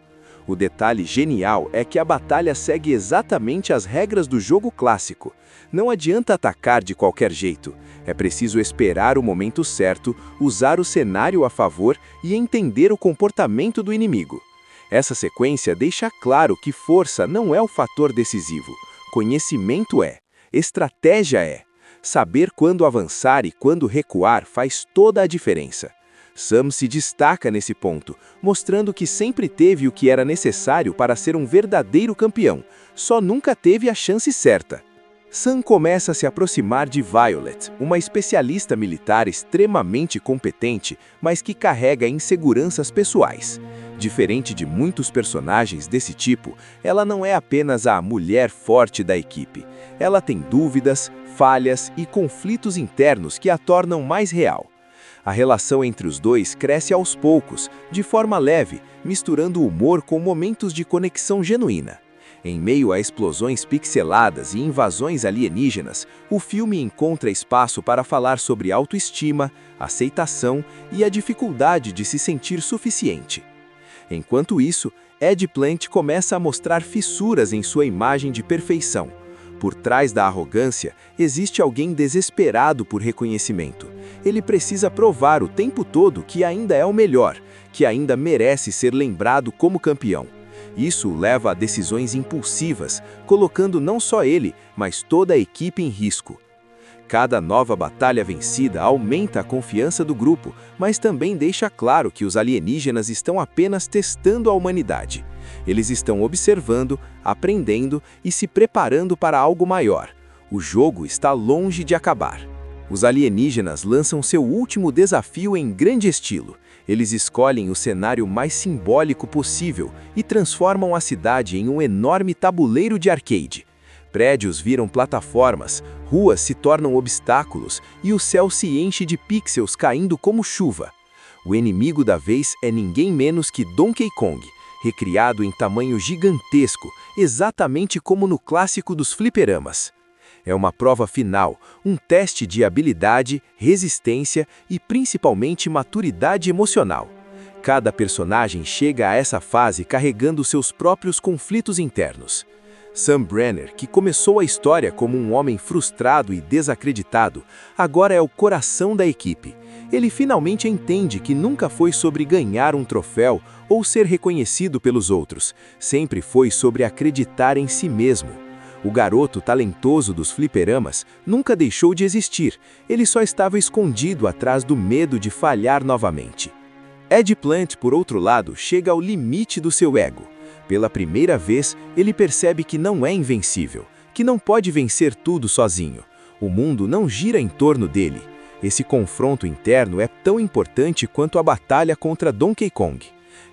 O detalhe genial é que a batalha segue exatamente as regras do jogo clássico. Não adianta atacar de qualquer jeito. É preciso esperar o momento certo, usar o cenário a favor e entender o comportamento do inimigo. Essa sequência deixa claro que força não é o fator decisivo. Conhecimento é. Estratégia é. Saber quando avançar e quando recuar faz toda a diferença. Sam se destaca nesse ponto, mostrando que sempre teve o que era necessário para ser um verdadeiro campeão, só nunca teve a chance certa. Sam começa a se aproximar de Violet, uma especialista militar extremamente competente, mas que carrega inseguranças pessoais. Diferente de muitos personagens desse tipo, ela não é apenas a mulher forte da equipe. Ela tem dúvidas, falhas e conflitos internos que a tornam mais real. A relação entre os dois cresce aos poucos, de forma leve, misturando humor com momentos de conexão genuína. Em meio a explosões pixeladas e invasões alienígenas, o filme encontra espaço para falar sobre autoestima, aceitação e a dificuldade de se sentir suficiente. Enquanto isso, Ed Plant começa a mostrar fissuras em sua imagem de perfeição. Por trás da arrogância, existe alguém desesperado por reconhecimento. Ele precisa provar o tempo todo que ainda é o melhor, que ainda merece ser lembrado como campeão. Isso o leva a decisões impulsivas, colocando não só ele, mas toda a equipe em risco. Cada nova batalha vencida aumenta a confiança do grupo, mas também deixa claro que os alienígenas estão apenas testando a humanidade. Eles estão observando, aprendendo e se preparando para algo maior. O jogo está longe de acabar. Os alienígenas lançam seu último desafio em grande estilo. Eles escolhem o cenário mais simbólico possível e transformam a cidade em um enorme tabuleiro de arcade. Prédios viram plataformas, ruas se tornam obstáculos e o céu se enche de pixels caindo como chuva. O inimigo da vez é ninguém menos que Donkey Kong, recriado em tamanho gigantesco, exatamente como no clássico dos fliperamas. É uma prova final, um teste de habilidade, resistência e principalmente maturidade emocional. Cada personagem chega a essa fase carregando seus próprios conflitos internos. Sam Brenner, que começou a história como um homem frustrado e desacreditado, agora é o coração da equipe. Ele finalmente entende que nunca foi sobre ganhar um troféu ou ser reconhecido pelos outros, sempre foi sobre acreditar em si mesmo. O garoto talentoso dos fliperamas nunca deixou de existir, ele só estava escondido atrás do medo de falhar novamente. Ed Plant, por outro lado, chega ao limite do seu ego. Pela primeira vez, ele percebe que não é invencível, que não pode vencer tudo sozinho. O mundo não gira em torno dele. Esse confronto interno é tão importante quanto a batalha contra Donkey Kong.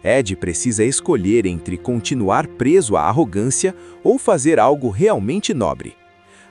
Ed precisa escolher entre continuar preso à arrogância ou fazer algo realmente nobre.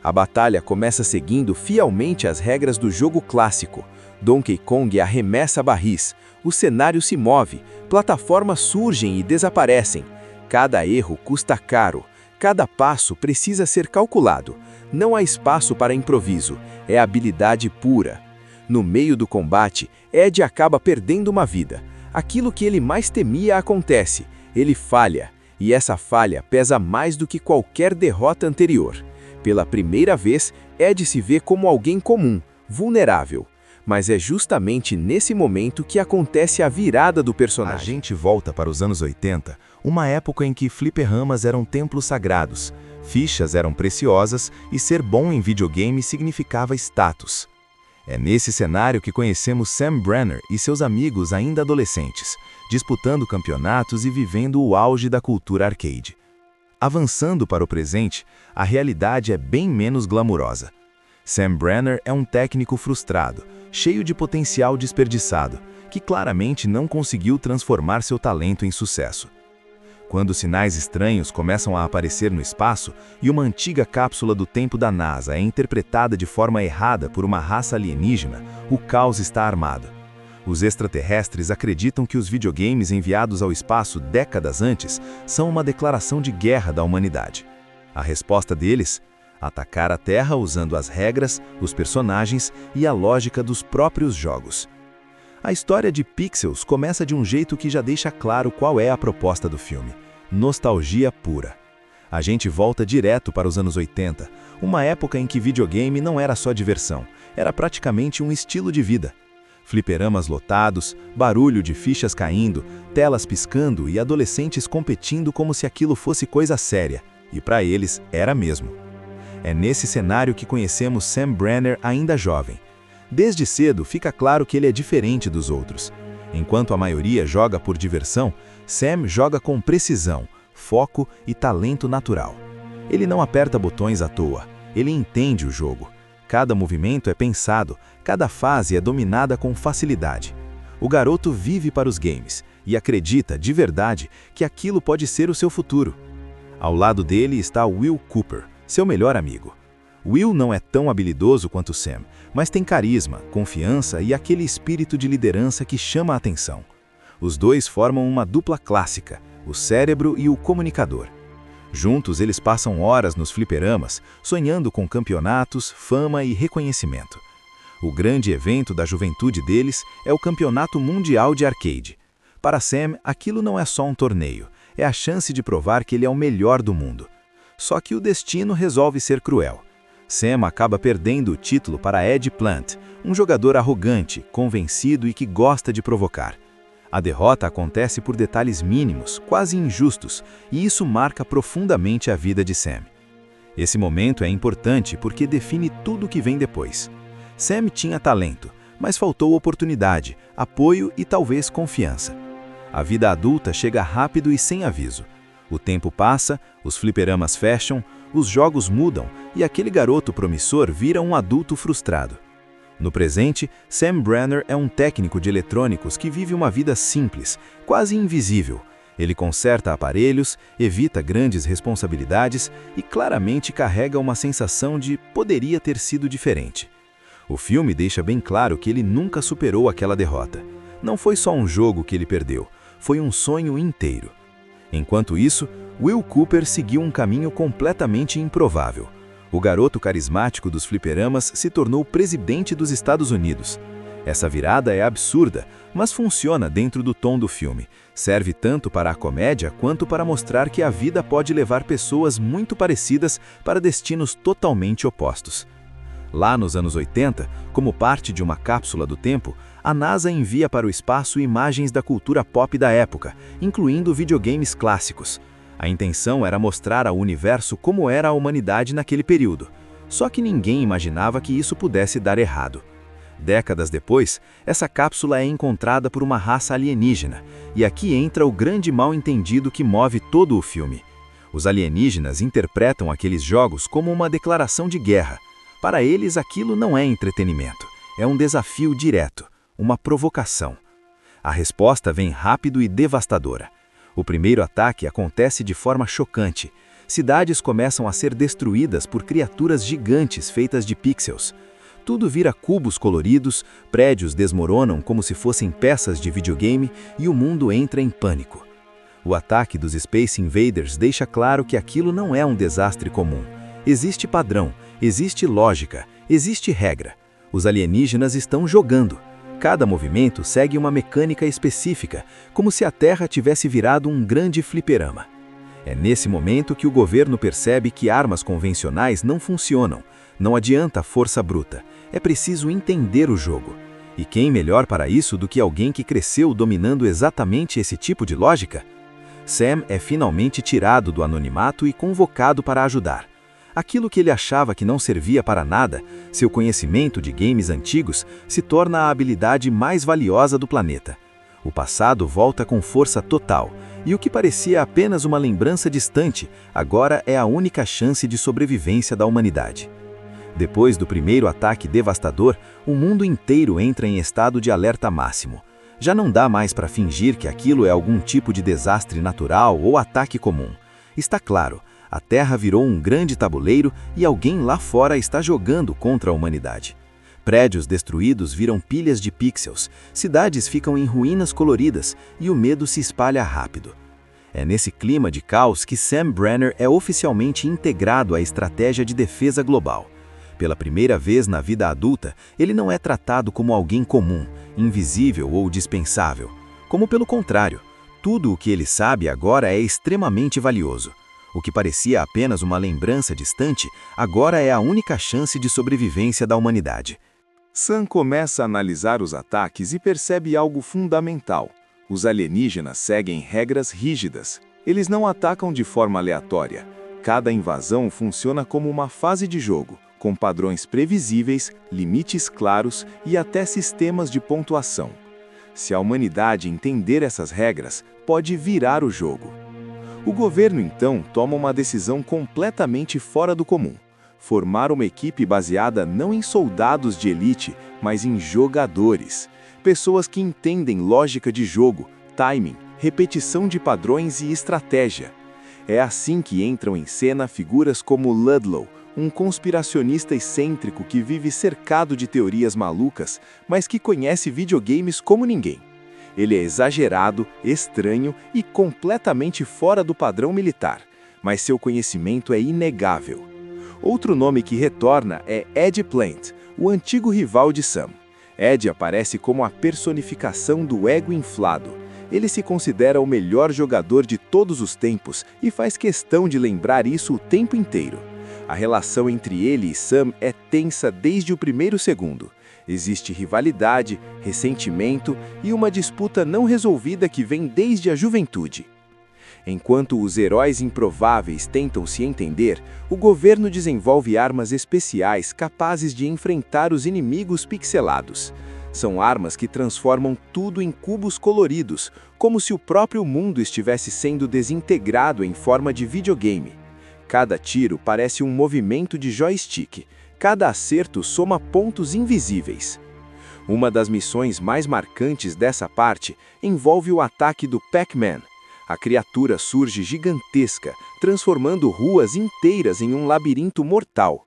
A batalha começa seguindo fielmente as regras do jogo clássico. Donkey Kong arremessa barris, o cenário se move, plataformas surgem e desaparecem. Cada erro custa caro, cada passo precisa ser calculado. Não há espaço para improviso, é habilidade pura. No meio do combate, Ed acaba perdendo uma vida. Aquilo que ele mais temia acontece, ele falha, e essa falha pesa mais do que qualquer derrota anterior. Pela primeira vez, Ed se vê como alguém comum, vulnerável. Mas é justamente nesse momento que acontece a virada do personagem. A gente volta para os anos 80, uma época em que fliperamas eram templos sagrados, fichas eram preciosas e ser bom em videogame significava status. É nesse cenário que conhecemos Sam Brenner e seus amigos ainda adolescentes, disputando campeonatos e vivendo o auge da cultura arcade. Avançando para o presente, a realidade é bem menos glamurosa. Sam Brenner é um técnico frustrado, cheio de potencial desperdiçado, que claramente não conseguiu transformar seu talento em sucesso. Quando sinais estranhos começam a aparecer no espaço e uma antiga cápsula do tempo da NASA é interpretada de forma errada por uma raça alienígena, o caos está armado. Os extraterrestres acreditam que os videogames enviados ao espaço décadas antes são uma declaração de guerra da humanidade. A resposta deles? atacar a Terra usando as regras, os personagens e a lógica dos próprios jogos. A história de Pixels começa de um jeito que já deixa claro qual é a proposta do filme: nostalgia pura. A gente volta direto para os anos 80, uma época em que videogame não era só diversão, era praticamente um estilo de vida. Fliperamas lotados, barulho de fichas caindo, telas piscando e adolescentes competindo como se aquilo fosse coisa séria, e para eles era mesmo. É nesse cenário que conhecemos Sam Brenner ainda jovem. Desde cedo fica claro que ele é diferente dos outros. Enquanto a maioria joga por diversão, Sam joga com precisão, foco e talento natural. Ele não aperta botões à toa, ele entende o jogo. Cada movimento é pensado, cada fase é dominada com facilidade. O garoto vive para os games e acredita de verdade que aquilo pode ser o seu futuro. Ao lado dele está Will Cooper, seu melhor amigo. Will não é tão habilidoso quanto Sam, mas tem carisma, confiança e aquele espírito de liderança que chama a atenção. Os dois formam uma dupla clássica, o cérebro e o comunicador. Juntos eles passam horas nos fliperamas, sonhando com campeonatos, fama e reconhecimento. O grande evento da juventude deles é o Campeonato Mundial de Arcade. Para Sam, aquilo não é só um torneio, é a chance de provar que ele é o melhor do mundo. Só que o destino resolve ser cruel. Sam acaba perdendo o título para Ed Plant, um jogador arrogante, convencido e que gosta de provocar. A derrota acontece por detalhes mínimos, quase injustos, e isso marca profundamente a vida de Sam. Esse momento é importante porque define tudo o que vem depois. Sam tinha talento, mas faltou oportunidade, apoio e talvez confiança. A vida adulta chega rápido e sem aviso. O tempo passa, os fliperamas fecham, os jogos mudam e aquele garoto promissor vira um adulto frustrado. No presente, Sam Brenner é um técnico de eletrônicos que vive uma vida simples, quase invisível. Ele conserta aparelhos, evita grandes responsabilidades e claramente carrega uma sensação de poderia ter sido diferente. O filme deixa bem claro que ele nunca superou aquela derrota. Não foi só um jogo que ele perdeu, foi um sonho inteiro. Enquanto isso, Will Cooper seguiu um caminho completamente improvável. O garoto carismático dos fliperamas se tornou presidente dos Estados Unidos. Essa virada é absurda, mas funciona dentro do tom do filme. Serve tanto para a comédia quanto para mostrar que a vida pode levar pessoas muito parecidas para destinos totalmente opostos. Lá nos anos 80, como parte de uma cápsula do tempo, a NASA envia para o espaço imagens da cultura pop da época, incluindo videogames clássicos. A intenção era mostrar ao universo como era a humanidade naquele período. Só que ninguém imaginava que isso pudesse dar errado. Décadas depois, essa cápsula é encontrada por uma raça alienígena, e aqui entra o grande mal-entendido que move todo o filme. Os alienígenas interpretam aqueles jogos como uma declaração de guerra. Para eles, aquilo não é entretenimento, é um desafio direto, uma provocação. A resposta vem rápido e devastadora. O primeiro ataque acontece de forma chocante. Cidades começam a ser destruídas por criaturas gigantes feitas de pixels. Tudo vira cubos coloridos, prédios desmoronam como se fossem peças de videogame e o mundo entra em pânico. O ataque dos Space Invaders deixa claro que aquilo não é um desastre comum. Existe padrão, existe lógica, existe regra. Os alienígenas estão jogando. Cada movimento segue uma mecânica específica, como se a Terra tivesse virado um grande fliperama. É nesse momento que o governo percebe que armas convencionais não funcionam. Não adianta a força bruta, é preciso entender o jogo. E quem melhor para isso do que alguém que cresceu dominando exatamente esse tipo de lógica? Sam é finalmente tirado do anonimato e convocado para ajudar. Aquilo que ele achava que não servia para nada, seu conhecimento de games antigos, se torna a habilidade mais valiosa do planeta. O passado volta com força total, e o que parecia apenas uma lembrança distante, agora é a única chance de sobrevivência da humanidade. Depois do primeiro ataque devastador, o mundo inteiro entra em estado de alerta máximo. Já não dá mais para fingir que aquilo é algum tipo de desastre natural ou ataque comum. Está claro, a Terra virou um grande tabuleiro e alguém lá fora está jogando contra a humanidade. Prédios destruídos viram pilhas de pixels, cidades ficam em ruínas coloridas e o medo se espalha rápido. É nesse clima de caos que Sam Brenner é oficialmente integrado à estratégia de defesa global. Pela primeira vez na vida adulta, ele não é tratado como alguém comum, invisível ou dispensável. Como pelo contrário, tudo o que ele sabe agora é extremamente valioso. O que parecia apenas uma lembrança distante, agora é a única chance de sobrevivência da humanidade. Sam começa a analisar os ataques e percebe algo fundamental. Os alienígenas seguem regras rígidas. Eles não atacam de forma aleatória. Cada invasão funciona como uma fase de jogo, com padrões previsíveis, limites claros e até sistemas de pontuação. Se a humanidade entender essas regras, pode virar o jogo. O governo, então, toma uma decisão completamente fora do comum: formar uma equipe baseada não em soldados de elite, mas em jogadores. Pessoas que entendem lógica de jogo, timing, repetição de padrões e estratégia. É assim que entram em cena figuras como Ludlow, um conspiracionista excêntrico que vive cercado de teorias malucas, mas que conhece videogames como ninguém. Ele é exagerado, estranho e completamente fora do padrão militar, mas seu conhecimento é inegável. Outro nome que retorna é Ed Plant, o antigo rival de Sam. Ed aparece como a personificação do ego inflado. Ele se considera o melhor jogador de todos os tempos e faz questão de lembrar isso o tempo inteiro. A relação entre ele e Sam é tensa desde o primeiro segundo. Existe rivalidade, ressentimento e uma disputa não resolvida que vem desde a juventude. Enquanto os heróis improváveis tentam se entender, o governo desenvolve armas especiais capazes de enfrentar os inimigos pixelados. São armas que transformam tudo em cubos coloridos, como se o próprio mundo estivesse sendo desintegrado em forma de videogame. Cada tiro parece um movimento de joystick. Cada acerto soma pontos invisíveis. Uma das missões mais marcantes dessa parte envolve o ataque do Pac-Man. A criatura surge gigantesca, transformando ruas inteiras em um labirinto mortal.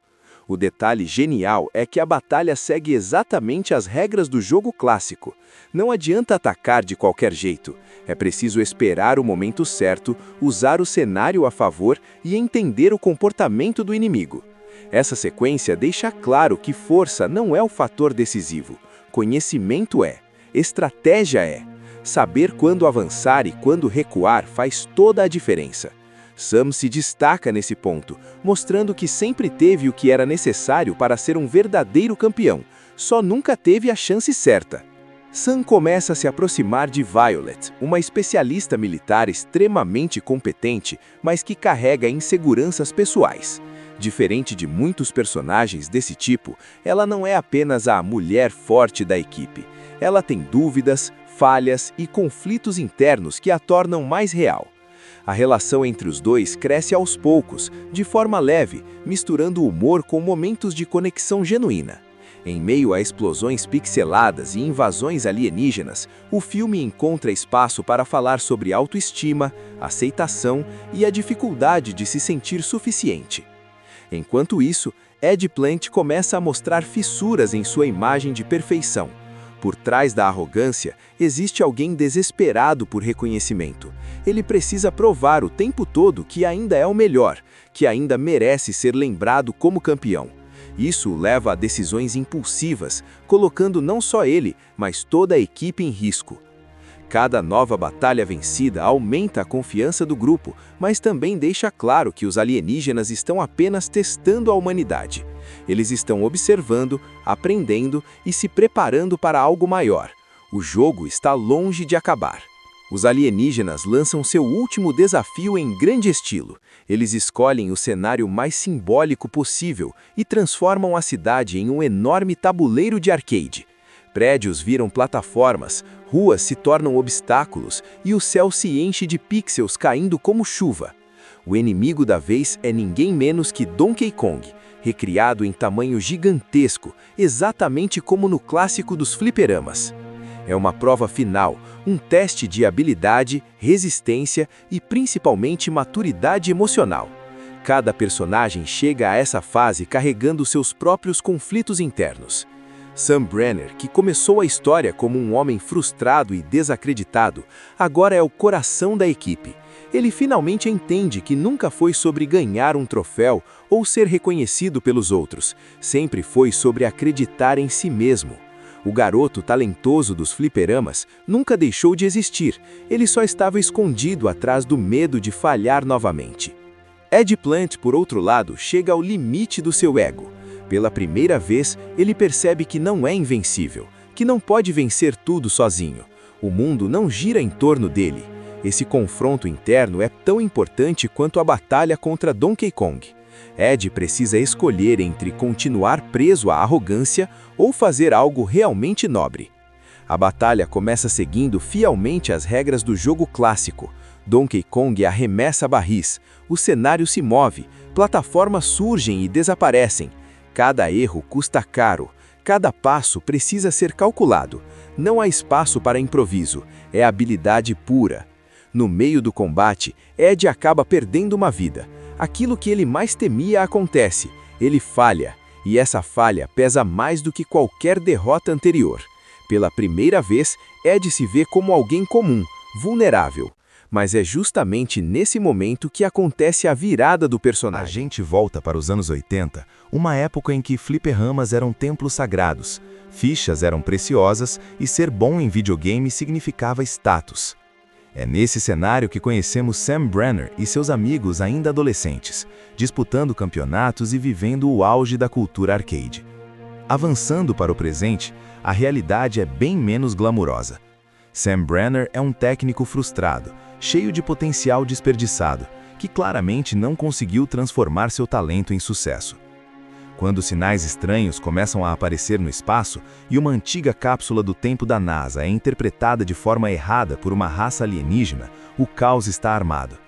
O detalhe genial é que a batalha segue exatamente as regras do jogo clássico. Não adianta atacar de qualquer jeito. É preciso esperar o momento certo, usar o cenário a favor e entender o comportamento do inimigo. Essa sequência deixa claro que força não é o fator decisivo. Conhecimento é. Estratégia é. Saber quando avançar e quando recuar faz toda a diferença. Sam se destaca nesse ponto, mostrando que sempre teve o que era necessário para ser um verdadeiro campeão, só nunca teve a chance certa. Sam começa a se aproximar de Violet, uma especialista militar extremamente competente, mas que carrega inseguranças pessoais. Diferente de muitos personagens desse tipo, ela não é apenas a mulher forte da equipe. Ela tem dúvidas, falhas e conflitos internos que a tornam mais real. A relação entre os dois cresce aos poucos, de forma leve, misturando humor com momentos de conexão genuína. Em meio a explosões pixeladas e invasões alienígenas, o filme encontra espaço para falar sobre autoestima, aceitação e a dificuldade de se sentir suficiente. Enquanto isso, Ed Plant começa a mostrar fissuras em sua imagem de perfeição. Por trás da arrogância, existe alguém desesperado por reconhecimento. Ele precisa provar o tempo todo que ainda é o melhor, que ainda merece ser lembrado como campeão. Isso o leva a decisões impulsivas, colocando não só ele, mas toda a equipe em risco. Cada nova batalha vencida aumenta a confiança do grupo, mas também deixa claro que os alienígenas estão apenas testando a humanidade. Eles estão observando, aprendendo e se preparando para algo maior. O jogo está longe de acabar. Os alienígenas lançam seu último desafio em grande estilo. Eles escolhem o cenário mais simbólico possível e transformam a cidade em um enorme tabuleiro de arcade. Prédios viram plataformas, ruas se tornam obstáculos e o céu se enche de pixels caindo como chuva. O inimigo da vez é ninguém menos que Donkey Kong, recriado em tamanho gigantesco, exatamente como no clássico dos fliperamas. É uma prova final, um teste de habilidade, resistência e principalmente maturidade emocional. Cada personagem chega a essa fase carregando seus próprios conflitos internos. Sam Brenner, que começou a história como um homem frustrado e desacreditado, agora é o coração da equipe. Ele finalmente entende que nunca foi sobre ganhar um troféu ou ser reconhecido pelos outros, sempre foi sobre acreditar em si mesmo. O garoto talentoso dos fliperamas nunca deixou de existir, ele só estava escondido atrás do medo de falhar novamente. Ed Plant, por outro lado, chega ao limite do seu ego. Pela primeira vez, ele percebe que não é invencível, que não pode vencer tudo sozinho. O mundo não gira em torno dele. Esse confronto interno é tão importante quanto a batalha contra Donkey Kong. Ed precisa escolher entre continuar preso à arrogância ou fazer algo realmente nobre. A batalha começa seguindo fielmente as regras do jogo clássico. Donkey Kong arremessa barris, o cenário se move, plataformas surgem e desaparecem. Cada erro custa caro, cada passo precisa ser calculado. Não há espaço para improviso, é habilidade pura. No meio do combate, Ed acaba perdendo uma vida. Aquilo que ele mais temia acontece, ele falha, e essa falha pesa mais do que qualquer derrota anterior. Pela primeira vez, Ed se vê como alguém comum, vulnerável. Mas é justamente nesse momento que acontece a virada do personagem. A gente volta para os anos 80, uma época em que fliperamas eram templos sagrados, fichas eram preciosas e ser bom em videogame significava status. É nesse cenário que conhecemos Sam Brenner e seus amigos ainda adolescentes, disputando campeonatos e vivendo o auge da cultura arcade. Avançando para o presente, a realidade é bem menos glamurosa. Sam Brenner é um técnico frustrado, cheio de potencial desperdiçado, que claramente não conseguiu transformar seu talento em sucesso. Quando sinais estranhos começam a aparecer no espaço e uma antiga cápsula do tempo da NASA é interpretada de forma errada por uma raça alienígena, o caos está armado.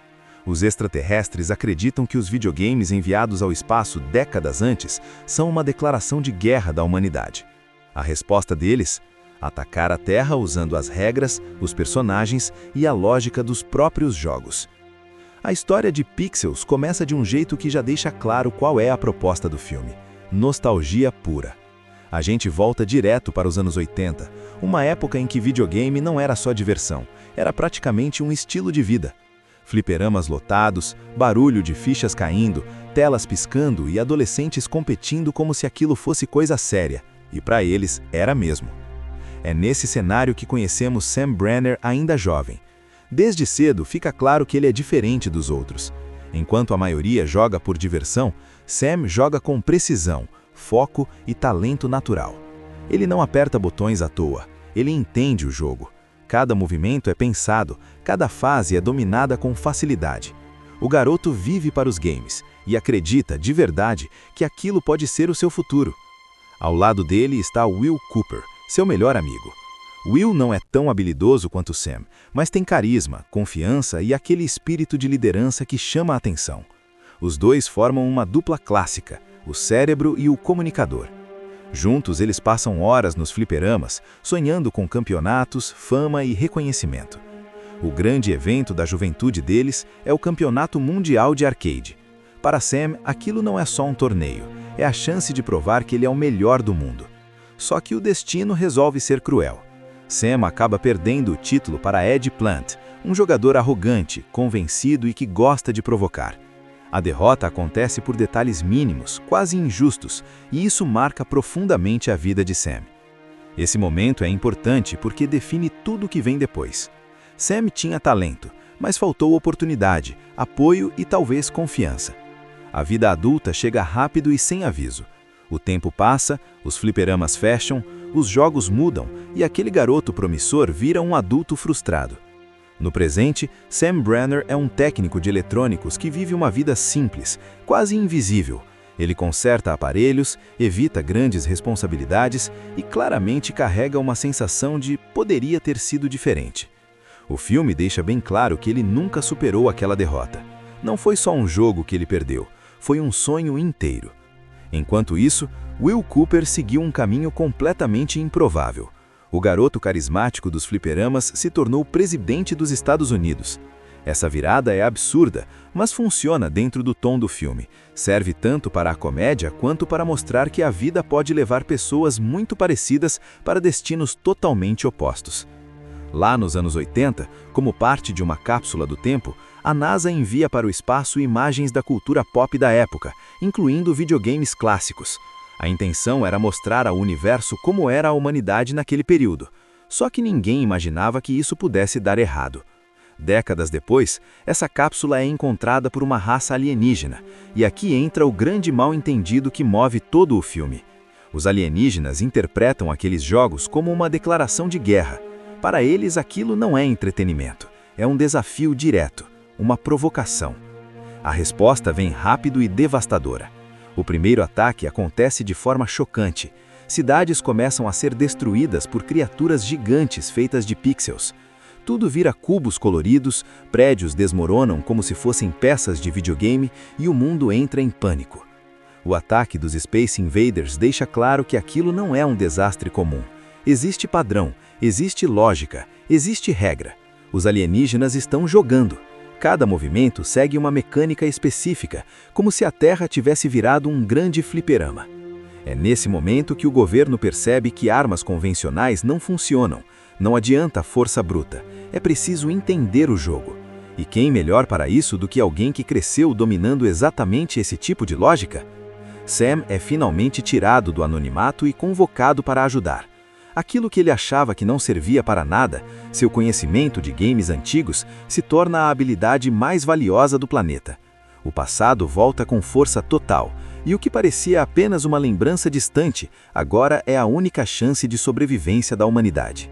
Os extraterrestres acreditam que os videogames enviados ao espaço décadas antes são uma declaração de guerra da humanidade. A resposta deles? Atacar a Terra usando as regras, os personagens e a lógica dos próprios jogos. A história de Pixels começa de um jeito que já deixa claro qual é a proposta do filme: nostalgia pura. A gente volta direto para os anos 80, uma época em que videogame não era só diversão, era praticamente um estilo de vida. Fliperamas lotados, barulho de fichas caindo, telas piscando e adolescentes competindo como se aquilo fosse coisa séria, e para eles era mesmo. É nesse cenário que conhecemos Sam Brenner ainda jovem. Desde cedo fica claro que ele é diferente dos outros. Enquanto a maioria joga por diversão, Sam joga com precisão, foco e talento natural. Ele não aperta botões à toa, ele entende o jogo. Cada movimento é pensado, cada fase é dominada com facilidade. O garoto vive para os games e acredita de verdade que aquilo pode ser o seu futuro. Ao lado dele está Will Cooper, seu melhor amigo. Will não é tão habilidoso quanto Sam, mas tem carisma, confiança e aquele espírito de liderança que chama a atenção. Os dois formam uma dupla clássica, o cérebro e o comunicador. Juntos eles passam horas nos fliperamas, sonhando com campeonatos, fama e reconhecimento. O grande evento da juventude deles é o Campeonato Mundial de Arcade. Para Sam, aquilo não é só um torneio, é a chance de provar que ele é o melhor do mundo. Só que o destino resolve ser cruel. Sam acaba perdendo o título para Ed Plant, um jogador arrogante, convencido e que gosta de provocar. A derrota acontece por detalhes mínimos, quase injustos, e isso marca profundamente a vida de Sam. Esse momento é importante porque define tudo o que vem depois. Sam tinha talento, mas faltou oportunidade, apoio e talvez confiança. A vida adulta chega rápido e sem aviso. O tempo passa, os fliperamas fecham, os jogos mudam e aquele garoto promissor vira um adulto frustrado. No presente, Sam Brenner é um técnico de eletrônicos que vive uma vida simples, quase invisível. Ele conserta aparelhos, evita grandes responsabilidades e claramente carrega uma sensação de poderia ter sido diferente. O filme deixa bem claro que ele nunca superou aquela derrota. Não foi só um jogo que ele perdeu, foi um sonho inteiro. Enquanto isso, Will Cooper seguiu um caminho completamente improvável. O garoto carismático dos fliperamas se tornou presidente dos Estados Unidos. Essa virada é absurda, mas funciona dentro do tom do filme. Serve tanto para a comédia quanto para mostrar que a vida pode levar pessoas muito parecidas para destinos totalmente opostos. Lá nos anos 80, como parte de uma cápsula do tempo, A NASA envia para o espaço imagens da cultura pop da época, incluindo videogames clássicos. A intenção era mostrar ao universo como era a humanidade naquele período. Só que ninguém imaginava que isso pudesse dar errado. Décadas depois, essa cápsula é encontrada por uma raça alienígena, e aqui entra o grande mal-entendido que move todo o filme. Os alienígenas interpretam aqueles jogos como uma declaração de guerra. Para eles, aquilo não é entretenimento, é um desafio direto, uma provocação. A resposta vem rápido e devastadora. O primeiro ataque acontece de forma chocante. Cidades começam a ser destruídas por criaturas gigantes feitas de pixels. Tudo vira cubos coloridos, prédios desmoronam como se fossem peças de videogame e o mundo entra em pânico. O ataque dos Space Invaders deixa claro que aquilo não é um desastre comum. Existe padrão, existe lógica, existe regra. Os alienígenas estão jogando. Cada movimento segue uma mecânica específica, como se a Terra tivesse virado um grande fliperama. É nesse momento que o governo percebe que armas convencionais não funcionam. Não adianta força bruta, é preciso entender o jogo. E quem melhor para isso do que alguém que cresceu dominando exatamente esse tipo de lógica? Sam é finalmente tirado do anonimato e convocado para ajudar. Aquilo que ele achava que não servia para nada, seu conhecimento de games antigos, se torna a habilidade mais valiosa do planeta. O passado volta com força total, e o que parecia apenas uma lembrança distante, agora é a única chance de sobrevivência da humanidade.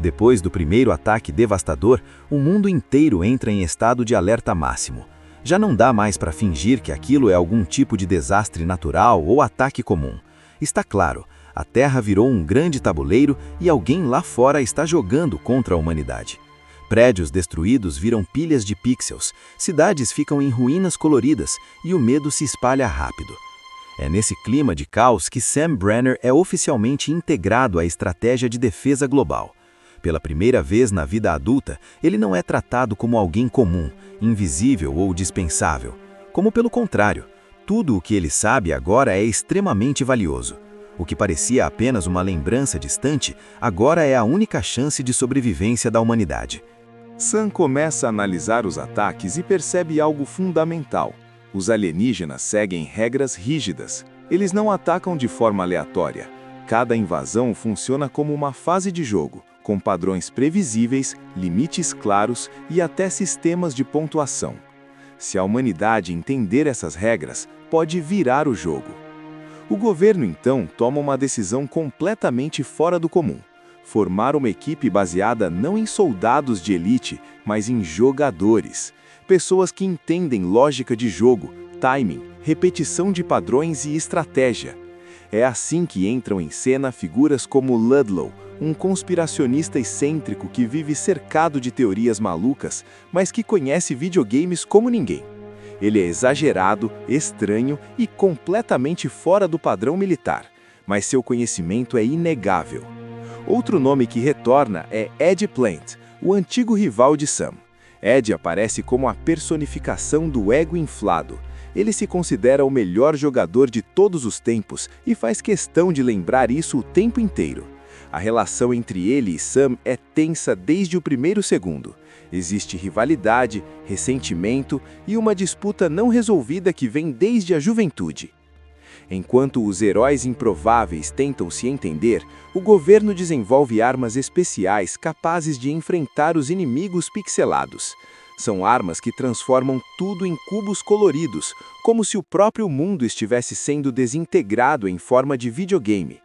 Depois do primeiro ataque devastador, o mundo inteiro entra em estado de alerta máximo. Já não dá mais para fingir que aquilo é algum tipo de desastre natural ou ataque comum. Está claro, a Terra virou um grande tabuleiro e alguém lá fora está jogando contra a humanidade. Prédios destruídos viram pilhas de pixels, cidades ficam em ruínas coloridas e o medo se espalha rápido. É nesse clima de caos que Sam Brenner é oficialmente integrado à estratégia de defesa global. Pela primeira vez na vida adulta, ele não é tratado como alguém comum, invisível ou dispensável. Como pelo contrário, tudo o que ele sabe agora é extremamente valioso. O que parecia apenas uma lembrança distante, agora é a única chance de sobrevivência da humanidade. Sam começa a analisar os ataques e percebe algo fundamental. Os alienígenas seguem regras rígidas. Eles não atacam de forma aleatória. Cada invasão funciona como uma fase de jogo, com padrões previsíveis, limites claros e até sistemas de pontuação. Se a humanidade entender essas regras, pode virar o jogo. O governo, então, toma uma decisão completamente fora do comum: formar uma equipe baseada não em soldados de elite, mas em jogadores. Pessoas que entendem lógica de jogo, timing, repetição de padrões e estratégia. É assim que entram em cena figuras como Ludlow, um conspiracionista excêntrico que vive cercado de teorias malucas, mas que conhece videogames como ninguém. Ele é exagerado, estranho e completamente fora do padrão militar, mas seu conhecimento é inegável. Outro nome que retorna é Ed Plant, o antigo rival de Sam. Ed aparece como a personificação do ego inflado. Ele se considera o melhor jogador de todos os tempos e faz questão de lembrar isso o tempo inteiro. A relação entre ele e Sam é tensa desde o primeiro segundo. Existe rivalidade, ressentimento e uma disputa não resolvida que vem desde a juventude. Enquanto os heróis improváveis tentam se entender, o governo desenvolve armas especiais capazes de enfrentar os inimigos pixelados. São armas que transformam tudo em cubos coloridos, como se o próprio mundo estivesse sendo desintegrado em forma de videogame.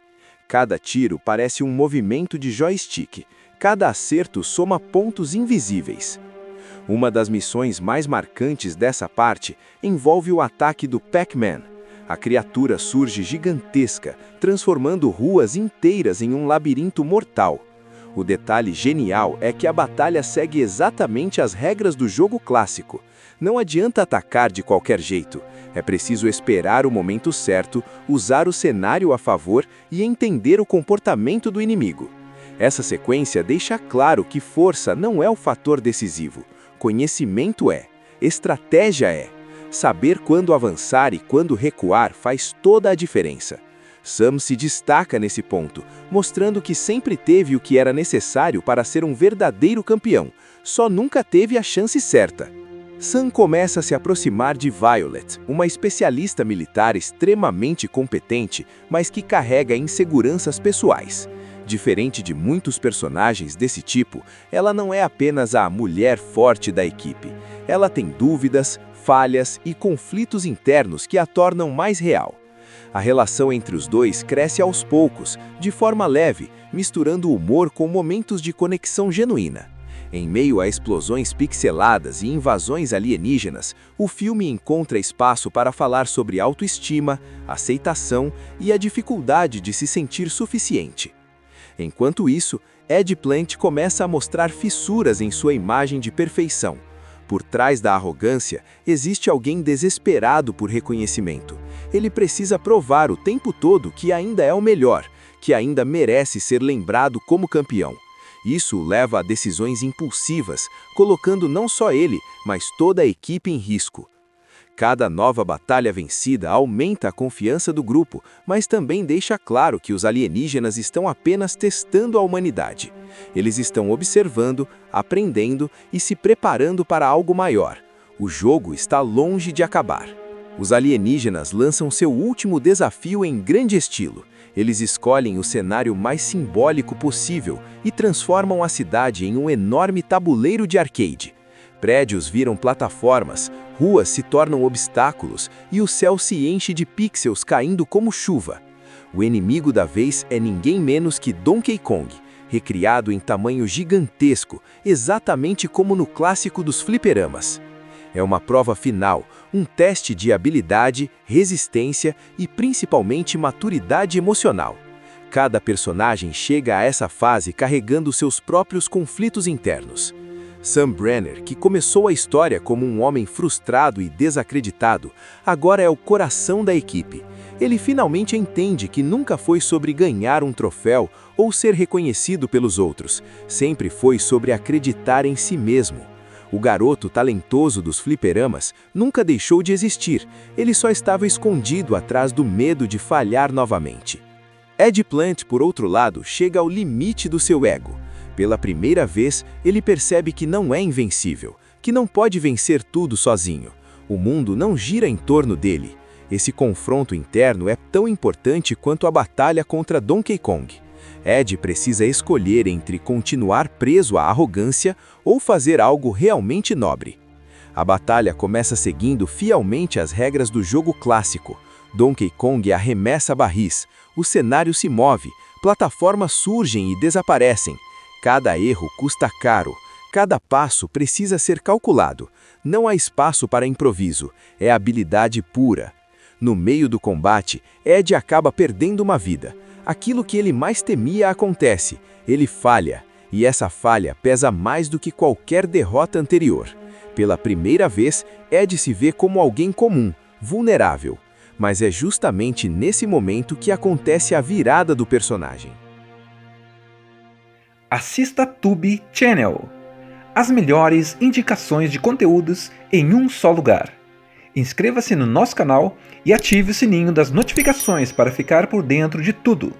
Cada tiro parece um movimento de joystick. Cada acerto soma pontos invisíveis. Uma das missões mais marcantes dessa parte envolve o ataque do Pac-Man. A criatura surge gigantesca, transformando ruas inteiras em um labirinto mortal. O detalhe genial é que a batalha segue exatamente as regras do jogo clássico. Não adianta atacar de qualquer jeito. É preciso esperar o momento certo, usar o cenário a favor e entender o comportamento do inimigo. Essa sequência deixa claro que força não é o fator decisivo. Conhecimento é. Estratégia é. Saber quando avançar e quando recuar faz toda a diferença. Sam se destaca nesse ponto, mostrando que sempre teve o que era necessário para ser um verdadeiro campeão, só nunca teve a chance certa. Sam começa a se aproximar de Violet, uma especialista militar extremamente competente, mas que carrega inseguranças pessoais. Diferente de muitos personagens desse tipo, ela não é apenas a mulher forte da equipe. Ela tem dúvidas, falhas e conflitos internos que a tornam mais real. A relação entre os dois cresce aos poucos, de forma leve, misturando humor com momentos de conexão genuína. Em meio a explosões pixeladas e invasões alienígenas, o filme encontra espaço para falar sobre autoestima, aceitação e a dificuldade de se sentir suficiente. Enquanto isso, Ed Plant começa a mostrar fissuras em sua imagem de perfeição. Por trás da arrogância, existe alguém desesperado por reconhecimento. Ele precisa provar o tempo todo que ainda é o melhor, que ainda merece ser lembrado como campeão. Isso o leva a decisões impulsivas, colocando não só ele, mas toda a equipe em risco. Cada nova batalha vencida aumenta a confiança do grupo, mas também deixa claro que os alienígenas estão apenas testando a humanidade. Eles estão observando, aprendendo e se preparando para algo maior. O jogo está longe de acabar. Os alienígenas lançam seu último desafio em grande estilo. Eles escolhem o cenário mais simbólico possível e transformam a cidade em um enorme tabuleiro de arcade. Prédios viram plataformas, ruas se tornam obstáculos e o céu se enche de pixels caindo como chuva. O inimigo da vez é ninguém menos que Donkey Kong, recriado em tamanho gigantesco, exatamente como no clássico dos fliperamas. É uma prova final, um teste de habilidade, resistência e principalmente maturidade emocional. Cada personagem chega a essa fase carregando seus próprios conflitos internos. Sam Brenner, que começou a história como um homem frustrado e desacreditado, agora é o coração da equipe. Ele finalmente entende que nunca foi sobre ganhar um troféu ou ser reconhecido pelos outros, sempre foi sobre acreditar em si mesmo. O garoto talentoso dos fliperamas nunca deixou de existir, ele só estava escondido atrás do medo de falhar novamente. Ed Plant, por outro lado, chega ao limite do seu ego. Pela primeira vez, ele percebe que não é invencível, que não pode vencer tudo sozinho. O mundo não gira em torno dele. Esse confronto interno é tão importante quanto a batalha contra Donkey Kong. Ed precisa escolher entre continuar preso à arrogância ou fazer algo realmente nobre. A batalha começa seguindo fielmente as regras do jogo clássico. Donkey Kong arremessa barris, o cenário se move, plataformas surgem e desaparecem. Cada erro custa caro, cada passo precisa ser calculado. Não há espaço para improviso, é habilidade pura. No meio do combate, Ed acaba perdendo uma vida. Aquilo que ele mais temia acontece, ele falha, e essa falha pesa mais do que qualquer derrota anterior. Pela primeira vez, Ed se vê como alguém comum, vulnerável. Mas é justamente nesse momento que acontece a virada do personagem. Assista Tube Channel. As melhores indicações de conteúdos em um só lugar. Inscreva-se no nosso canal e ative o sininho das notificações para ficar por dentro de tudo.